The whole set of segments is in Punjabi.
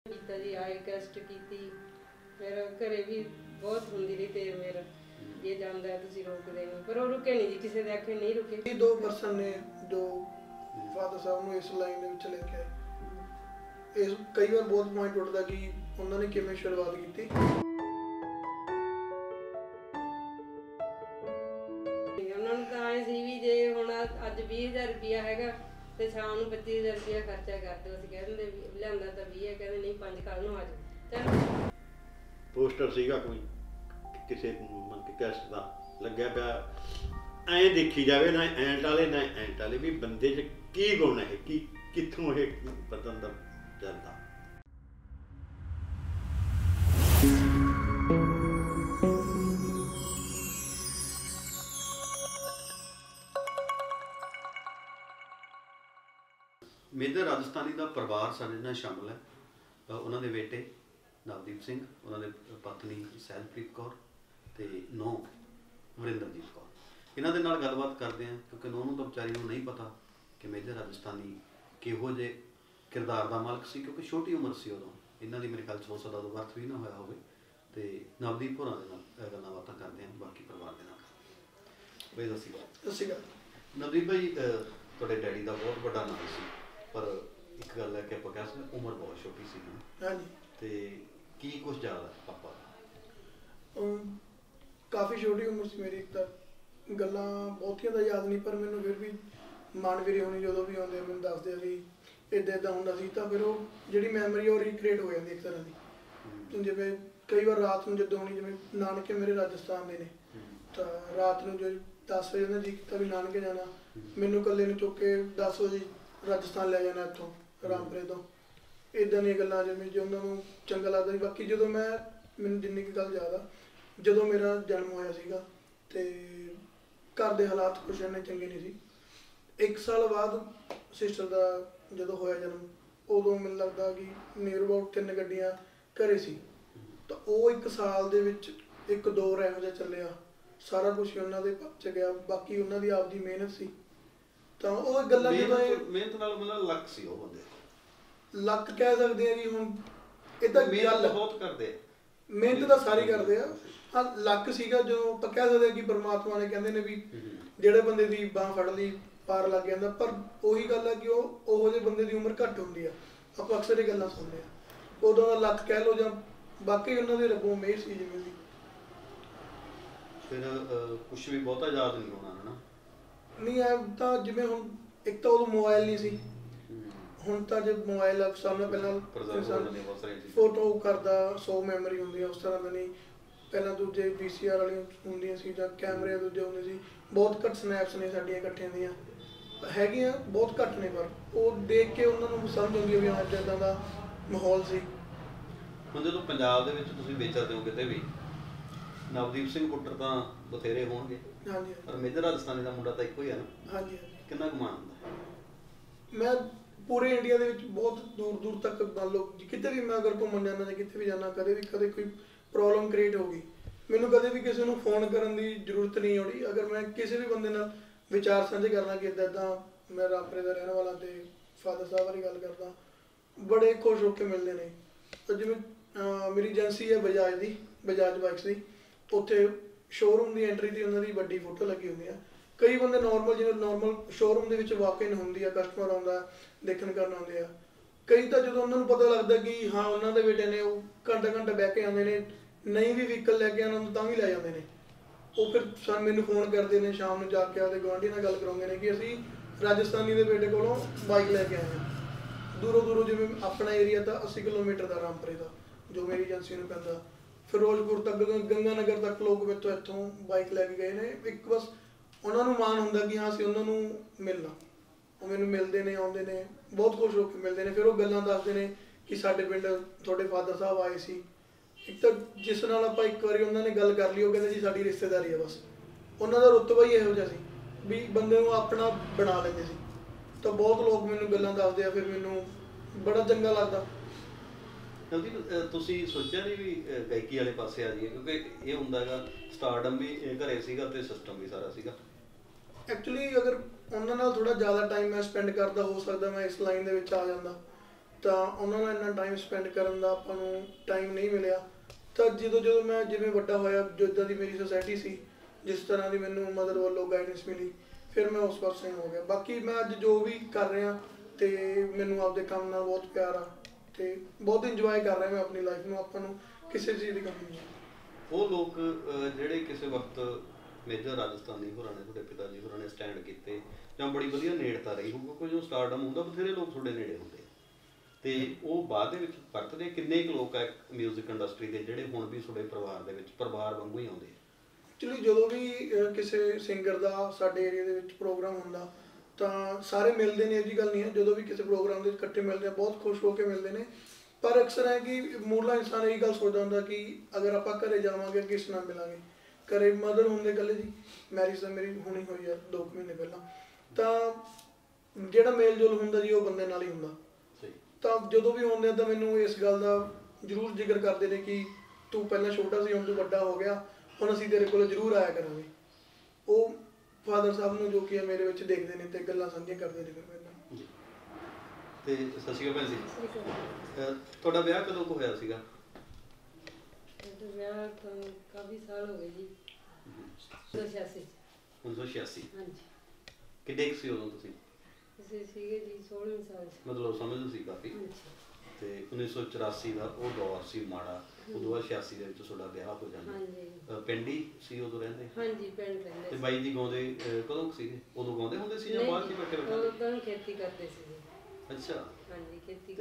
ਕੀਤਾ ਜੀ, ਆਈ ਟੈਸਟ ਕੀਤੀ, ਫਿਰ ਘਰੇ ਵੀ ਬਹੁਤ ਹੁੰਦੀ ਰਹੀ ਤੇ ਮੇਰਾ ये जानता है तुसी रोक देंगे पर वो रुके नहीं जी, किसी दे आखे नहीं रुके। ये दो पर्सन ने जो फादर साहब ਨੂੰ ਇਸ ਲਾਈਨ ਦੇ ਵਿੱਚ ਲੈ ਕੇ ਆਏ। ਇਸ ਕਈ ਵਾਰ ਬਹੁਤ ਪੁਆਇੰਟ ਉੱਠਦਾ ਕਿ ਉਹਨਾਂ ਨੇ ਕਿਵੇਂ ਸ਼ੁਰੂਆਤ ਕੀਤੀ। ਉਹਨਾਂ ਨੂੰ ਤਾਂ ਐ ਸੀ ਵੀ ਜੇ ਹੁਣ ਅੱਜ 20000 ਰੁਪਇਆ ਹੈਗਾ ਤੇ ਸ਼ਾਮ ਨੂੰ 25000 ਰੁਪਇਆ ਖਰਚਾ ਕਰ ਦਿਓ। ਅਸੀਂ ਕਹਿ ਦਿੰਦੇ ਵੀ ਲਿਆਂਦਾ ਤਾਂ 20 ਹੈ, ਕਹਿੰਦੇ ਨਹੀਂ 5 ਕੱਲ ਨੂੰ ਆ ਜਾਓ। ਚਲ ਪੋਸਟਰ ਸੀਗਾ ਕੋਈ ਕਿਸੇ ਕੈਸਟ ਦਾ ਲੱਗਿਆ ਪਿਆ, ਐਂ ਦੇਖੀ ਜਾਵੇ ਨਾ ਐਂਟ ਵਾਲੇ ਨਾ ਐਂਟ ਵਾਲੇ ਵੀ ਬੰਦੇ 'ਚ ਕੀ ਗੁਣ ਹੈ, ਕੀ ਕਿੱਥੋਂ ਇਹ ਪਤਾ ਦਾ ਜਾਂਦਾ। ਮੇਜਰ ਰਾਜਸਥਾਨੀ ਦਾ ਪਰਿਵਾਰ ਸਾਡੇ ਨਾਲ ਸ਼ਾਮਲ ਹੈ। ਉਹਨਾਂ ਦੇ ਬੇਟੇ ਨਵਦੀਪ ਸਿੰਘ, ਉਹਨਾਂ ਦੇ ਪਤਨੀ ਸਹਿਜਪ੍ਰੀਤ ਕੌਰ ਤੇ ਨੂੰਹ ਵਰਿੰਦਰਜੀਤ ਕੌਰ। ਇਹਨਾਂ ਦੇ ਨਾਲ ਗੱਲਬਾਤ ਕਰਦੇ ਹਾਂ ਕਿਉਂਕਿ ਨੂੰਹ ਨੂੰ ਤਾਂ ਵਿਚਾਰੀ ਨੂੰ ਨਹੀਂ ਪਤਾ ਕਿ ਮੇਜਰ ਰਾਜਸਥਾਨੀ ਕਿਹੋ ਜਿਹੇ ਕਿਰਦਾਰ ਦਾ ਮਾਲਕ ਸੀ, ਕਿਉਂਕਿ ਛੋਟੀ ਉਮਰ ਸੀ ਉਦੋਂ। ਇਹਨਾਂ ਦੀ ਮੇਰੇ ਖਿਆਲ 'ਚ ਹੋ ਸਕਦਾ ਉਦੋਂ ਬਰਥ ਵੀ ਨਾ ਹੋਇਆ ਹੋਵੇ। ਤੇ ਨਵਦੀਪ ਹੋਰਾਂ ਦੇ ਨਾਲ ਗੱਲਾਂ ਬਾਤਾਂ ਕਰਦੇ ਹਾਂ ਬਾਕੀ ਪਰਿਵਾਰ ਦੇ ਨਾਲ। ਬਈ ਸਤਿ ਸ਼੍ਰੀ ਅਕਾਲ। ਨਵਦੀਪ ਭਾਈ, ਤੁਹਾਡੇ ਡੈਡੀ ਦਾ ਬਹੁਤ ਵੱਡਾ ਨਾਮ ਸੀ, ਪਰ ਇੱਕ ਗੱਲ ਹੈ ਕਿ ਆਪਾਂ ਕਹਿ ਸਕਦੇ ਉਮਰ ਬਹੁਤ ਛੋਟੀ ਸੀ ਨਾ। ਹਾਂਜੀ। ਤੇ ਕੀ ਕੁਝ ਯਾਦ ਹੈ ਪਾਪਾ ਦਾ? ਕਾਫੀ ਛੋਟੀ ਉਮਰ ਸੀ ਮੇਰੀ, ਤਾਂ ਗੱਲਾਂ ਬਹੁਤੀਆਂ ਤਾਂ ਯਾਦ ਨਹੀਂ, ਪਰ ਮੈਨੂੰ ਫਿਰ ਵੀ ਮਾਨਵੀਰੀ ਹੋਣੀ ਜਦੋਂ ਵੀ ਆਉਂਦੇ ਮੈਨੂੰ ਦੱਸਦੇ ਸੀ ਇੱਦਾਂ ਇੱਦਾਂ ਹੁੰਦਾ ਸੀ। ਤਾਂ ਫਿਰ ਉਹ ਜਿਹੜੀ ਮੈਮਰੀ ਉਹ ਰੀਕ੍ਰੀਏਟ ਹੋ ਜਾਂਦੀ ਇੱਕ ਤਰ੍ਹਾਂ ਦੀ। ਜਿਵੇਂ ਕਈ ਵਾਰ ਰਾਤ ਨੂੰ ਜਦੋਂ ਹੋਣੀ, ਜਿਵੇਂ ਨਾਨਕੇ ਮੇਰੇ ਰਾਜਸਥਾਨ ਦੇ ਨੇ, ਤਾਂ ਰਾਤ ਨੂੰ ਜੋ 10 ਵਜੇ ਉਹਨਾਂ ਜੀ ਕੀਤਾ ਵੀ ਨਾਨਕੇ ਜਾਣਾ, ਮੈਨੂੰ ਇਕੱਲੇ ਨੂੰ ਚੁੱਕ ਕੇ 10 ਵਜੇ ਰਾਜਸਥਾਨ ਲੈ ਜਾਣਾ ਇੱਥੋਂ ਰਾਮਪੁਰੇ ਤੋਂ। ਇੱਦਾਂ ਦੀਆਂ ਗੱਲਾਂ ਜਿਵੇਂ ਜੋ ਉਹਨਾਂ ਨੂੰ ਚੰਗਾ ਲੱਗਦਾ ਸੀ। ਬਾਕੀ ਜਦੋਂ ਮੈਨੂੰ ਜਿੰਨੀ ਕੁ ਗੱਲ ਯਾਦ ਆ, ਜਦੋਂ ਮੇਰਾ ਜਨਮ ਹੋਇਆ ਸੀਗਾ ਤੇ ਘਰ ਦੇ ਹਾਲਾਤ ਕੁਛ ਇੰਨੇ ਚੰਗੇ ਨਹੀਂ ਸੀ। 1 ਸਾਲ ਬਾਅਦ ਸਿਸਟਰ ਦਾ ਜਦੋਂ ਹੋਇਆ ਜਨਮ, ਉਦੋਂ ਮੈਨੂੰ ਲੱਗਦਾ ਕਿ ਨੀਅਰ ਅਬਾਊਟ 3 ਗੱਡੀਆਂ ਘਰੇ ਸੀ। ਤਾਂ ਉਹ 1 ਸਾਲ ਦੇ ਵਿੱਚ 1 ਦੌਰ ਇਹੋ ਜਿਹਾ ਚੱਲਿਆ, ਸਾਰਾ ਕੁਛ ਉਹਨਾਂ ਦੇ ਪੱਚ ਗਿਆ। ਬਾਕੀ ਉਹਨਾਂ ਦੀ ਆਪਦੀ ਮਿਹਨਤ ਸੀ। ਤਾਂ ਉਹ ਗੱਲਾਂ ਜਦੋਂ ਮਿਹਨਤ ਨਾਲ ਮਤਲਬ ਲੱਕ ਸੀ ਉਹ ਬੰਦੇ, ਲੱਕ ਕਹਿ ਸਕਦੇ ਆ ਜੀ। ਹੁਣ ਇਹ ਤਾਂ ਮਿਹਨਤ ਬਹੁਤ ਕਰਦੇ, ਮਿਹਨਤ ਤਾਂ ਸਾਰੀ ਕਰਦੇ ਆ। ਹਾਂ, ਲੱਕ ਸੀਗਾ ਜੋ ਆਪਾਂ ਕਹਿ ਸਕਦੇ ਆ ਕਿ ਪਰਮਾਤਮਾ ਨੇ ਕਹਿੰਦੇ ਨੇ ਵੀ ਜਿਹੜੇ ਬੰਦੇ ਦੀ ਬਾਂਹ ਫੜ ਲਈ ਪਾਰ ਲੱਗ ਜਾਂਦਾ। ਪਰ ਉਹੀ ਗੱਲ ਆ ਕਿ ਉਹੋ ਜਿਹੇ ਬੰਦੇ ਦੀ ਉਮਰ ਘੱਟ ਹੁੰਦੀ ਆ। ਆਪਾਂ ਅਕਸਰ ਇਹ ਗੱਲਾਂ ਸੁਣਦੇ ਆ। ਉਦੋਂ ਦਾ ਲੱਕ ਕਹਿ ਲਓ ਜਾਂ ਬਾਕੀ ਉਹਨਾਂ ਦੇ ਰੱਬੋਂ ਮਿਹਰ ਸੀ ਜਿਵੇਂ ਵੀ। ਫਿਰ ਕੁਛ ਵੀ ਬਹੁਤਾ ਯਾਦ ਨਹੀਂ ਹੋਣਾ ਹੈ ਨਾ? ਨਹੀਂ, ਐ ਤਾਂ ਜਿਵੇਂ ਹੁਣ ਇੱਕ ਤਾਂ ਉਦੋਂ ਮੋਬਾਈਲ ਨਹੀਂ ਸੀ। ਹੁਣ ਤਾਂ ਜੇ ਮੋਬਾਈਲ ਸਾਹਮਣੇ ਪਹਿਲਾਂ ਫੋਟੋ ਕਰਦਾ 100 ਮੈਮਰੀ ਹੁੰਦੀ ਆ, ਉਸ ਤਰ੍ਹਾਂ ਦਾ ਨਹੀਂ। ਪਹਿਲਾਂ ਦੂਜੇ VCR ਵਾਲੀਆਂ ਹੁੰਦੀਆਂ ਸੀ ਜਾਂ ਕੈਮਰੇ ਦੂਜੇ ਹੁੰਦੇ ਸੀ। ਬਹੁਤ ਘੱਟ ਸਨੈਪਸ ਨੇ ਸਾਡੀਆਂ ਇਕੱਠਿਆਂ ਦੀਆਂ ਹੈਗੀਆਂ, ਬਹੁਤ ਘੱਟ ਨੇ, ਪਰ ਉਹ ਦੇਖ ਕੇ ਉਹਨਾਂ ਨੂੰ ਸਮਝ ਆਉਂਦੀ ਹੈ ਵੀ ਹਾਂ ਇੱਦਾਂ ਦਾ ਮਾਹੌਲ ਸੀ। ਹੁਣ ਜਦੋਂ ਪੰਜਾਬ ਦੇ ਵਿੱਚ ਤੁਸੀਂ ਵਿਚਰਦੇ ਹੋ ਕਿਤੇ ਵੀ, ਨਵਦੀਪ ਸਿੰਘ ਪੁੱਤਰ ਤਾਂ ਬਥੇਰੇ ਹੋਣਗੇ। ਹਾਂਜੀ। ਪਰ ਮੇਜਰ ਰਾਜਸਥਾਨੀ ਦਾ ਮੁੰਡਾ ਤਾਂ ਇੱਕੋ ਹੀ ਹੈ ਨਾ? ਹਾਂਜੀ। ਕਿੰਨਾ ਕਮਾਨ ਹੁੰਦਾ? ਮੈਂ ਪੂਰੇ ਇੰਡੀਆ ਦੇ ਵਿੱਚ ਬਹੁਤ ਦੂਰ ਦੂਰ ਤੱਕ ਮੰਨ ਲਓ ਕਿਤੇ ਵੀ ਮੈਂ ਅਗਰ ਘੁੰਮਣ ਜਾਂਦਾ ਜਾਂ ਕਿਤੇ ਵੀ ਜਾਣਾ, ਕਦੇ ਕੋਈ ਪ੍ਰੋਬਲਮ ਕ੍ਰੀਏਟ ਹੋ ਗਈ, ਮੈਨੂੰ ਕਦੇ ਵੀ ਕਿਸੇ ਨੂੰ ਫੋਨ ਕਰਨ ਦੀ ਜ਼ਰੂਰਤ ਨਹੀਂ ਆਉਣੀ। ਅਗਰ ਮੈਂ ਕਿਸੇ ਵੀ ਬੰਦੇ ਨਾਲ ਵਿਚਾਰ ਸਾਂਝੇ ਕਰਨਾ ਕਿ ਇੱਦਾਂ ਇੱਦਾਂ ਮੈਂ ਰਾਮਪੁਰੇ ਦਾ ਰਹਿਣ ਵਾਲਾ ਤੇ ਫਾਦਰ ਸਾਹਿਬ ਬਾਰੇ ਗੱਲ ਕਰਦਾ, ਬੜੇ ਖੁਸ਼ ਹੋ ਕੇ ਮਿਲਦੇ ਨੇ। ਤਾਂ ਜਿਵੇਂ ਮੇਰੀ ਏਜੰਸੀ ਹੈ ਬਜਾਜ ਦੀ, ਬਜਾਜ ਬਾਈਕਸ ਦੀ, ਉੱਥੇ ਸ਼ੋਰੂਮ ਦੀ ਐਂਟਰੀ 'ਤੇ ਉਹਨਾਂ ਦੀ ਵੱਡੀ ਫੋਟੋ ਲੱਗੀ ਹੁੰਦੀ ਆ। ਕਈ ਬੰਦੇ ਨੋਰਮਲ ਜਿਵੇਂ ਨੋਰਮਲ ਸ਼ੋਰੂਮ ਦੇ ਵਿੱਚ ਵਾਕ ਇਨ ਹੁੰਦੀ ਆ, ਕਸਟਮਰ ਆਉਂਦਾ ਦੇਖਣ ਕਰਨ ਆਉਂਦੇ ਆ। ਕਈ ਤਾਂ ਜਦੋਂ ਉਹਨਾਂ ਨੂੰ ਪਤਾ ਲੱਗਦਾ ਕਿ ਹਾਂ ਉਹਨਾਂ ਦੇ ਬੇਟੇ ਨੇ, ਉਹ ਘੰਟਾ ਘੰਟਾ ਬਹਿ ਕੇ ਆਉਂਦੇ ਨੇ। ਨਹੀਂ ਵੀ ਵਹੀਕਲ ਲੈ ਕੇ ਆਉਣਾ ਤਾਂ ਵੀ ਲੈ ਜਾਂਦੇ ਨੇ। ਉਹ ਫਿਰ ਮੈਨੂੰ ਫੋਨ ਕਰਦੇ ਨੇ ਸ਼ਾਮ ਨੂੰ ਜਾ ਕੇ, ਆਪਦੇ ਗੁਆਂਢੀ ਨਾਲ ਗੱਲ ਕਰਾਉਂਦੇ ਨੇ ਕਿ ਅਸੀਂ ਰਾਜਸਥਾਨੀ ਦੇ ਬੇਟੇ ਕੋਲੋਂ ਬਾਈਕ ਲੈ ਕੇ ਆਏ ਹਾਂ। ਦੂਰੋਂ ਦੂਰੋਂ ਜਿਵੇਂ ਆਪਣਾ ਏਰੀਆ ਤਾਂ 80 ਕਿਲੋਮੀਟਰ ਦਾ ਰਾਮਪੁਰੇ ਦਾ, ਜੋ ਮੇਰੀ ਏਜੰਸੀ ਨੂੰ ਪੈਂਦਾ। ਫਿਰੋਜ਼ਪੁਰ ਤੱਕ, ਗੰਗਾਨਗਰ ਤੱਕ ਲੋਕ ਮੇਰੇ ਤੋਂ ਇੱਥੋਂ ਬਾਈਕ ਲੈ ਕੇ ਗਏ ਨੇ। ਇੱਕ ਬਸ ਉਹਨਾਂ ਨੂੰ ਮਾਣ ਹੁੰਦਾ ਕਿ ਹਾਂ ਅਸੀਂ ਉਹਨਾਂ ਨੂੰ ਮਿਲਣਾ। ਉਹ ਮੈਨੂੰ ਮਿਲਦੇ ਨੇ, ਆਉਂਦੇ ਨੇ, ਬਹੁਤ ਖੁਸ਼ ਹੋ ਕੇ ਮਿਲਦੇ ਨੇ। ਫਿਰ ਉਹ ਗੱਲਾਂ ਦੱਸਦੇ ਨੇ ਕਿ ਸਾਡੇ ਪਿੰਡ ਤੁਹਾਡੇ ਫਾਦਰ ਸਾਹਿਬ ਆਏ ਸੀ। ਇੱਕ ਤਾਂ ਜਿਸ ਨਾਲ ਆਪਾਂ ਇੱਕ ਵਾਰੀ ਉਹਨਾਂ ਨੇ ਗੱਲ ਕਰ ਲਈ, ਉਹ ਕਹਿੰਦੇ ਜੀ ਸਾਡੀ ਰਿਸ਼ਤੇਦਾਰੀ ਹੈ। ਬਸ ਉਹਨਾਂ ਦਾ ਰੁਤਬਾ ਹੀ ਇਹੋ ਜਿਹਾ ਸੀ ਵੀ ਬੰਦੇ ਨੂੰ ਆਪਣਾ ਬਣਾ ਲੈਂਦੇ ਸੀ। ਤਾਂ ਬਹੁਤ ਲੋਕ ਮੈਨੂੰ ਗੱਲਾਂ ਦੱਸਦੇ ਆ, ਫਿਰ ਮੈਨੂੰ ਬੜਾ ਚੰਗਾ ਲੱਗਦਾ। ਤੁਸੀਂ ਸੋਚਿਆ ਨਹੀਂ ਵੀ ਗਾਇਕੀ ਵਾਲੇ ਪਾਸੇ ਆ ਜਾਈਏ? ਕਿਉਂਕਿ ਇਹ ਹੁੰਦਾ ਹੈਗਾ ਸਟਾਰਡਮ ਵੀ ਘਰੇ ਸੀਗਾ ਤੇ ਸਿਸਟਮ ਵੀ ਸਾਰਾ ਸੀਗਾ। ਐਕਚੁਅਲੀ ਅਗਰ ਉਹਨਾਂ ਨਾਲ ਥੋੜਾ ਜ਼ਿਆਦਾ ਟਾਈਮ ਮੈਂ ਸਪੈਂਡ ਕਰਦਾ, ਹੋ ਸਕਦਾ ਮੈਂ ਇਸ ਲਾਈਨ ਦੇ ਵਿੱਚ ਆ ਜਾਂਦਾ। ਤਾਂ ਉਹਨਾਂ ਨਾਲ ਇੰਨਾ ਟਾਈਮ ਸਪੈਂਡ ਕਰਨ ਦਾ ਆਪਾਂ ਨੂੰ ਟਾਈਮ ਨਹੀਂ ਮਿਲਿਆ। ਤਾਂ ਜਦੋਂ ਮੈਂ ਜਿਵੇਂ ਵੱਡਾ ਹੋਇਆ, ਜਿੱਦਾਂ ਦੀ ਮੇਰੀ ਸੋਸਾਇਟੀ ਸੀ, ਜਿਸ ਤਰ੍ਹਾਂ ਦੀ ਮੈਨੂੰ ਮਦਰ ਵੱਲੋਂ ਗਾਈਡੈਂਸ ਮਿਲੀ, ਫਿਰ ਮੈਂ ਉਸ ਪਾਸੇ ਹੋ ਗਿਆ। ਬਾਕੀ ਮੈਂ ਅੱਜ ਜੋ ਵੀ ਕਰ ਰਿਹਾ ਤੇ ਮੈਨੂੰ ਆਪਦੇ ਕੰਮ ਨਾਲ ਬਹੁਤ ਪਿਆਰ ਆ ਤੇ ਬਹੁਤ ਇੰਜੋਏ ਕਰ ਰਿਹਾ ਮੈਂ ਆਪਣੀ ਲਾਈਫ ਨੂੰ। ਆਪਾਂ ਨੂੰ ਕਿਸੇ ਚੀਜ਼ ਦੀ ਕਮੀ ਨਹੀਂ ਹੈ। ਉਹ ਲੋਕ ਜਿਹੜੇ ਕਿਸੇ ਵਕਤ ਮੇਜਰ ਰਾਜਸਥਾਨੀ ਹੋਰਾਂ ਨੇ, ਤੁਹਾਡੇ ਪਿਤਾ ਜੀ ਹੋਰਾਂ ਨੇ ਸਟੈਂਡ ਕੀਤੇ, ਜਾਂ ਬੜੀ ਵਧੀਆ ਨੇੜਤਾ ਰਹੀ ਹੋਊਗਾ, ਕੋਈ ਜੋ ਸਟਾਰਡਮ ਹੁੰਦਾ ਬਥੇਰੇ ਲੋਕ ਤੁਹਾਡੇ ਨੇੜੇ ਹੁੰਦੇ ਤੇ ਉਹ ਬਾਅਦ ਦੇ ਵਿੱਚ ਵਰਤਦੇ। ਕਿੰਨੇ ਕੁ ਲੋਕ ਹੈ ਮਿਊਜ਼ਿਕ ਇੰਡਸਟਰੀ ਦੇ ਜਿਹੜੇ ਹੁਣ ਵੀ ਤੁਹਾਡੇ ਪਰਿਵਾਰ ਦੇ ਵਿੱਚ ਪਰਿਵਾਰ ਵਾਂਗੂ ਹੀ ਆਉਂਦੇ? ਐਕਚੁਅਲੀ ਜਦੋਂ ਵੀ ਕਿਸੇ ਸਿੰਗਰ ਦਾ ਸਾਡੇ ਏਰੀਆ ਦੇ ਵਿੱਚ ਪ੍ਰੋਗਰਾਮ ਹੁੰਦਾ ਤਾਂ ਸਾਰੇ ਮਿਲਦੇ ਨੇ, ਇਹੋ ਜਿਹੀ ਗੱਲ ਨਹੀਂ ਹੈ। ਜਦੋਂ ਵੀ ਕਿਸੇ ਪ੍ਰੋਗਰਾਮ ਦੇ ਇਕੱਠੇ ਮਿਲਦੇ ਆ ਬਹੁਤ ਖੁਸ਼ ਹੋ ਕੇ ਮਿਲਦੇ ਨੇ। ਪਰ ਅਕਸਰ ਹੈ ਕਿ ਮੁੱਢਲਾ ਇਨਸਾਨ ਇਹੀ ਗੱਲ ਸੋਚਦਾ ਹੁੰਦਾ ਕਿ ਅਗਰ ਆਪਾਂ ਘਰੇ ਜਾਵਾਂਗੇ ਕਿਸ ਨਾਲ ਮਿਲਾਂਗੇ। ਘਰੇ ਮਦਰ ਹੁੰਦੇ ਇਕੱਲੇ ਜੀ, ਮੈਰਿਜ ਤਾਂ ਮੇਰੀ ਹੁਣੀ ਹੋਈ ਆ 2 ਮਹੀਨੇ ਪਹਿਲਾਂ। ਤਾਂ ਜਿਹੜਾ ਮੇਲ ਜੋਲ ਹੁੰਦਾ ਜੀ ਉਹ ਬੰਦੇ ਨਾਲ ਹੀ ਹੁੰਦਾ। ਤਾਂ ਜਦੋਂ ਵੀ ਆਉਂਦੇ ਆ ਤਾਂ ਮੈਨੂੰ ਇਸ ਗੱਲ ਦਾ ਜ਼ਰੂਰ ਜ਼ਿਕਰ ਕਰਦੇ ਨੇ ਕਿ ਤੂੰ ਪਹਿਲਾਂ ਛੋਟਾ ਸੀ, ਹੁਣ ਤੂੰ ਵੱਡਾ ਹੋ ਗਿਆ, ਹੁਣ ਅਸੀਂ ਤੇਰੇ ਕੋਲ ਜ਼ਰੂਰ ਆਇਆ ਕਰਾਂਗੇ। ਉਹ ਫਾਦਰ ਸਾਹਿਬ ਨੂੰ ਜੋ ਕਿ ਮੇਰੇ ਵਿੱਚ ਦੇਖਦੇ ਨੇ ਤੇ ਗੱਲਾਂ ਸਾਂਝੀਆਂ ਕਰਦੇ ਨੇ ਫਿਰ ਮੇਰੇ ਨਾਲ। ਤੇ ਸਤਿ ਸ਼੍ਰੀ ਅਕਾਲ ਭੈਣ ਜੀ, ਤੁਹਾਡਾ ਵਿਆਹ ਕਦੋਂ ਕੁ ਹੋਇਆ ਸੀਗਾ? ਵਿਆਹ ਤਾਂ ਕਾਫੀ ਸਾਲ ਹੋ ਗਏ ਜੀ। 1986। 1986। ਹਾਂਜੀ। ਕਿੰਨੇ ਕੁ ਸੀ ਉਦੋਂ ਤੁਸੀਂ? ਅਸੀਂ ਸੀਗੇ ਜੀ 16 ਸਾਲ ਚ। ਮਤਲਬ ਸਮਝਦੇ ਸੀ ਕਾਫੀ। ਤੇ 1984 ਦਾ ਉਹ ਦੌਰ ਸੀ ਮਾੜਾ, ਉਦੋਂ ਬਾਅਦ 86 ਦੇ ਵਿੱਚ ਤੁਹਾਡਾ ਵਿਆਹ ਹੋ ਜਾਂਦਾ। ਹਾਂਜੀ। ਪਿੰਡ ਹੀ ਸੀ ਉਦੋਂ ਰਹਿੰਦੇ? ਹਾਂਜੀ, ਪਿੰਡ ਰਹਿੰਦੇ। ਤੇ ਬਾਈ ਜੀ ਗਾਉਂਦੇ ਕਦੋਂ ਕੁ ਸੀਗੇ? ਉਦੋਂ ਗਾਉਂਦੇ ਹੁੰਦੇ ਸੀ ਜਾਂ ਬਾਅਦ ਚ ਬੈਠੇ ਬੈਠੇ? ਉਦੋਂ ਤਾਂ ਖੇਤੀ ਕਰਦੇ ਸੀ ਜੀ। ਅੱਛਾ। ਹਾਂਜੀ, ਖੇਤੀ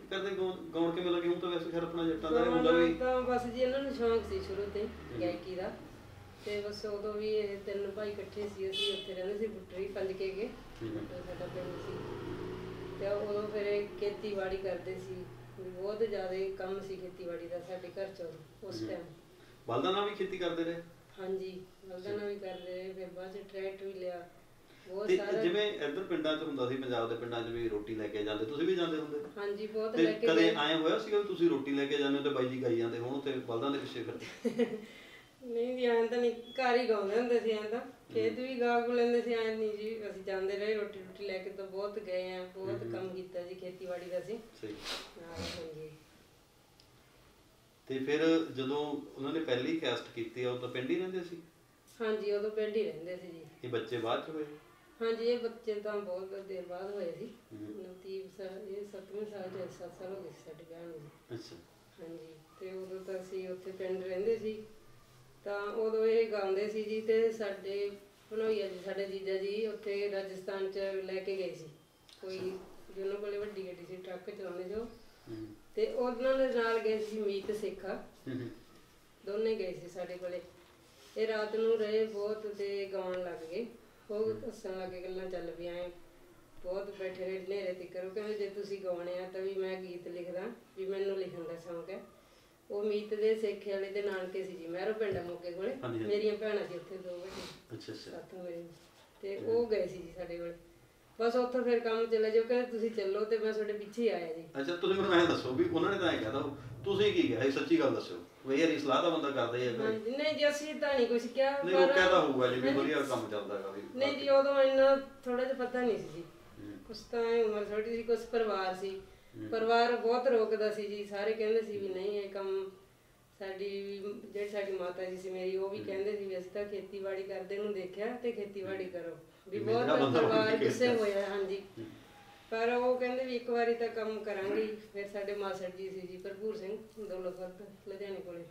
ਕਰਦੇ ਗਾਉਣ ਕਿਵੇਂ ਲੱਗੇ? ਹੁਣ ਤਾਂ ਵੈਸੇ ਖੈਰ ਆਪਣਾ ਜੱਟਾਂ ਦਾ ਹੁੰਦਾ ਵੀ ਤਾਂ ਬਸ ਜੀ ਇਹਨਾਂ ਨੂੰ ਸ਼ੌਂਕ ਸੀ ਸ਼ੁਰੂ ਤੋਂ ਗਾਇਕੀ ਦਾ। ਤੇ ਬਸ ਉਦੋਂ ਵੀ ਇਹ 3 ਭਾਈ ਇਕੱਠੇ ਸੀ, ਅਸੀਂ ਉੱਥੇ ਰਹਿੰਦੇ ਸੀ ਬੁੱਟਰੀ ਪੰਜ ਕੇ ਗਏ, ਸਾਡਾ ਪਿੰਡ ਸੀ। ਤੇ ਉਦੋਂ ਫਿਰ ਇਹ ਖੇਤੀਬਾੜੀ ਕਰਦੇ ਸੀ, ਬਹੁਤ ਜ਼ਿਆਦਾ ਕੰਮ ਸੀ ਖੇਤੀਬਾੜੀ ਦਾ ਸਾਡੇ ਘਰ ਚ ਉਸ ਟਾਈਮ। ਬਲਦਾਂ ਨਾਲ ਵੀ ਖੇਤੀ ਕਰਦੇ ਰਹੇ? ਹਾਂਜੀ, ਬਲਦਾਂ ਨਾਲ ਵੀ ਕਰਦੇ ਰਹੇ। ਫਿਰ ਬਾਅਦ ਚ ਟਰੈਕਟਰ ਵੀ ਲਿਆ, ਬਹੁਤ ਸਾਰਾ। ਜਿਵੇਂ ਇੱਧਰ ਪਿੰਡਾਂ 'ਚ ਹੁੰਦਾ ਸੀ, ਪੰਜਾਬ ਦੇ ਪਿੰਡਾਂ 'ਚ ਵੀ ਰੋਟੀ ਲੈ ਕੇ ਜਾਂਦੇ, ਤੁਸੀਂ ਵੀ ਜਾਂਦੇ ਹੁੰਦੇ? ਹਾਂਜੀ, ਬਹੁਤ ਲੈ ਕੇ। ਕਦੇ ਆਏ ਹੋਇਆ ਸੀਗਾ ਵੀ ਤੁਸੀਂ ਰੋਟੀ ਲੈ ਕੇ ਜਾਂਦੇ ਹੋ ਤੇ ਬਾਈ ਜੀ ਗਾਈ ਜਾਂਦੇ ਹੁਣ ਤੇ ਬਲਦਾਂ ਦੇ ਪਿੱਛੇ ਫਿਰਦੇ? ਨਹੀਂ ਜੀ, ਐਂ ਤਾਂ ਨਹੀਂ, ਘਰ ਹੀ ਗਾਉਂਦੇ ਹੁੰਦੇ ਸੀ। ਐਂ ਤਾਂ ਖੇਤ ਵੀ ਗਾ ਗੁ ਲੈਂਦੇ ਸੀ, ਐਂ ਨਹੀਂ ਜੀ। ਅਸੀਂ ਜਾਂਦੇ ਰਹੇ ਰੋਟੀ ਲੈ ਕੇ, ਤਾਂ ਬਹੁਤ ਗਏ ਆ, ਬਹੁਤ ਕੰਮ ਕੀਤਾ ਜੀ ਖੇਤੀਬਾੜੀ ਦਾ। ਸੀ ਸਹੀ। ਹਾਂਜੀ। ਤੇ ਫਿਰ ਜਦੋਂ ਉਹਨਾਂ ਨੇ ਪਹਿਲੀ ਕੈਸਟ ਕੀਤੀ ਆ, ਉਹ ਤਾਂ ਪਿੰਡ ਹੀ ਰਹਿੰਦੇ ਸੀ? ਹਾਂਜੀ, ਉਦੋਂ ਪਿੰਡ ਹੀ ਰਹਿੰਦੇ ਸੀ ਜੀ। ਇਹ ਬੱਚੇ ਬਾਅਦ ਚ ਹੋਏ? ਹਾਂਜੀ, ਇਹ ਬੱਚੇ ਤਾਂ ਬਹੁਤ ਦੇਰ ਬਾਅਦ ਹੋਏ ਸੀ। 29 ਸਾਲ, ਇਹ 7ਵੇਂ ਸਾਲ ਚ 7 ਸਾਲ ਹੋ ਗਏ ਸੀ ਸਾਡੇ ਵਿਆਹ ਨੂੰ ਜੀ। ਅੱਛਾ। ਹਾਂਜੀ। ਤੇ ਉਦੋਂ ਤਾਂ ਅਸੀਂ ਉੱਥੇ ਪਿੰਡ ਰਹਿੰਦੇ ਸੀ, ਤਾਂ ਉਦੋਂ ਇਹ ਗਾਉਂਦੇ ਸੀ ਜੀ। ਤੇ ਸਾਡੇ ਭਣੋਈਆ ਜੀ, ਸਾਡੇ ਜੀਜਾ ਜੀ, ਉੱਥੇ ਰਾਜਸਥਾਨ ਚ ਲੈ ਕੇ ਗਏ ਸੀ। ਕੋਈ ਜਿਹਨਾਂ ਕੋਲੇ ਵੱਡੀ ਗੱਡੀ ਸੀ, ਟਰੱਕ ਚਲਾਉਂਦੇ ਜੋ, ਤੇ ਉਹਨਾਂ ਦੇ ਨਾਲ ਗਏ ਸੀ ਮੀਤ ਸੇਖਾ, ਦੋਨੇ ਗਏ ਸੀ ਸਾਡੇ ਕੋਲੇ। ਇਹ ਰਾਤ ਨੂੰ ਰਹੇ ਬਹੁਤ ਤੇ ਗਾਉਣ ਲੱਗ ਗਏ। ਉਹ ਦੱਸਣ ਲੱਗੇ, ਗੱਲਾਂ ਚੱਲ ਪਈਆਂ, ਬਹੁਤ ਬੈਠੇ ਰਹੇ ਹਨੇਰੇ ਤੀਕਰ। ਉਹ ਕਹਿੰਦੇ ਜੇ ਤੁਸੀਂ ਗਾਉਣੇ ਆ ਤਾਂ ਵੀ ਮੈਂ ਗੀਤ ਲਿਖਦਾ, ਵੀ ਮੈਨੂੰ ਲਿਖਣ ਦਾ ਸ਼ੌਂਕ ਹੈ। ਉਹ ਮੀਤ ਦੇ ਸੇਖੇ ਵਾਲੇ ਦੇ ਨਾਨਕੇ ਸੀ ਜੀ, ਮਹਿਰੋ ਪਿੰਡ ਮੋਗੇ ਕੋਲੇ। ਮੇਰੀਆਂ ਭੈਣਾਂ ਸੀ ਉੱਥੇ 2 ਵੱਡੀਆਂ, ਸਾਥੋਂ ਮੇਰੇ। ਤੇ ਉਹ ਗਏ ਸੀ ਜੀ ਸਾਡੇ ਕੋਲ। ਬਸ ਉੱਥੋਂ ਫਿਰ ਕੰਮ ਚੱਲਿਆ ਜੋ, ਕਹਿੰਦੇ ਤੁਸੀਂ ਚੱਲੋ ਤੇ ਮੈਂ ਤੁਹਾਡੇ ਪਿੱਛੇ ਹੀ ਆਇਆ ਜੀ। ਅੱਛਾ, ਤੁਸੀਂ ਮੈਨੂੰ ਐਂ ਦੱਸੋ ਵੀ ਉਹਨਾਂ ਨੇ ਤਾਂ ਐਂ ਕਹਿਤਾ, ਤੁਸੀਂ ਕੀ ਕਿਹਾ? ਸੱਚੀ ਗੱਲ ਦੱਸਿਓ, ਵੀ ਯਾਰ ਸਲਾਹ ਤਾਂ ਬੰਦਾ ਕਰਦਾ ਹੀ ਹੈ। ਨਹੀਂ ਜੀ, ਅਸੀਂ ਤਾਂ ਨਹੀਂ ਕੁਝ ਕਿਹਾ। ਨਹੀਂ, ਉਹ ਕਹਿੰਦਾ ਹੋਊਗਾ ਜੀ ਵੀ ਵਧੀਆ ਕੰਮ ਚੱਲਦਾ ਹੈਗਾ ਵੀ। ਨਹੀਂ ਜੀ, ਉਦੋਂ ਇੰਨਾ ਥੋੜਾ ਜਿਹਾ ਪਤਾ ਨਹੀਂ ਸੀ ਜੀ। ਕੁਛ ਤਾਂ ਉਮਰ ਛੋਟੀ ਸੀ, ਕੁਛ ਪਰਿਵਾਰ ਸੀ, ਪਰਿਵਾਰ ਬਹੁਤ ਰੋਕਦਾ ਸੀ ਜੀ। ਸਾਰੇ ਕਹਿੰਦੇ ਸੀ ਵੀ ਨਹੀਂ ਇਹ ਕੰਮ। ਜਿਹੜੀ ਸਾਡੀ ਮਾਤਾ ਜੀ ਸੀ ਮੇਰੀ, ਉਹ ਵੀ ਕਹਿੰਦੇ ਸੀ ਵੀ ਅਸੀਂ ਤਾਂ ਖੇਤੀਬਾੜੀ ਕਰਦੇ ਨੂੰ ਦੇਖਿਆ ਤੇ ਖੇਤੀਬਾੜੀ ਕਰੋ, ਵੀ ਬਹੁਤ ਪਰਿਵਾਰ ਗੁੱਸੇ ਹੋਇਆ। ਹਾਂਜੀ। ਪਰ ਉਹ ਕਹਿੰਦੇ ਵੀ ਇੱਕ ਵਾਰੀ ਤਾਂ ਕੰਮ ਕਰਾਂਗੇ। ਫਿਰ ਸਾਡੇ ਮਾਸੜ ਜੀ ਸੀ ਜੀ, ਭਰਪੂਰ ਸਿੰਘ, ਦੌਲਤਪੁਰ ਲੁਧਿਆਣੇ ਕੋਲੇ।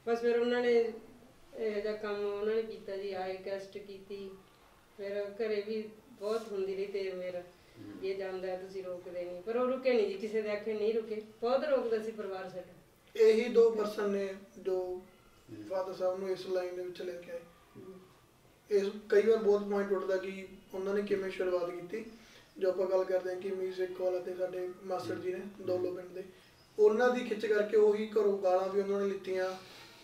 ਬਸ ਫਿਰ ਉਹਨਾਂ ਨੇ ਇਹੋ ਜਿਹਾ ਕੰਮ ਉਹਨਾਂ ਨੇ ਕੀਤਾ ਜੀ, ਆਏ ਕੈਸਟ ਕੀਤੀ। ਫਿਰ ਘਰੇ ਵੀ ਬਹੁਤ ਹੁੰਦੀ ਰਹੀ ਤੇ ਮੇਰਾ ਜੇ ਜਾਂਦਾ ਤੁਸੀਂ ਰੋਕਦੇ ਨਹੀਂ, ਪਰ ਉਹ ਰੁਕੇ ਨਹੀਂ ਜੀ, ਕਿਸੇ ਦੇ ਆਖੇ ਨਹੀਂ ਰੁਕੇ, ਬਹੁਤ ਰੋਕਦਾ ਸੀ ਪਰਿਵਾਰ ਸਾਡਾ। ਇਹੀ 2 ਪਰਸਨ ਨੇ ਜੋ ਫਾਦਰ ਸਾਹਿਬ ਨੂੰ ਇਸ ਲਾਈਨ ਦੇ ਵਿੱਚ ਲੈ ਕੇ ਆਏ। ਇਸ ਕਈ ਵਾਰ ਬਹੁਤ ਪੁਆਇੰਟ ਉੱਠਦਾ ਕਿ ਉਹਨਾਂ ਨੇ ਕਿਵੇਂ ਸ਼ੁਰੂਆਤ ਕੀਤੀ। ਜੋ ਆਪਾਂ ਗੱਲ ਕਰਦੇ ਹਾਂ ਕਿ ਮਿਊਜ਼ਿਕ ਵਾਲਾ ਤੇ ਸਾਡੇ ਮਾਸਟਰ ਜੀ ਨੇ ਦੌਲੋ ਪਿੰਡ ਦੇ, ਉਹਨਾਂ ਦੀ ਖਿੱਚ ਕਰਕੇ ਉਹੀ ਘਰੋਂ ਗਾਲਾਂ ਵੀ ਉਹਨਾਂ ਨੇ ਲਿੱਤੀਆਂ,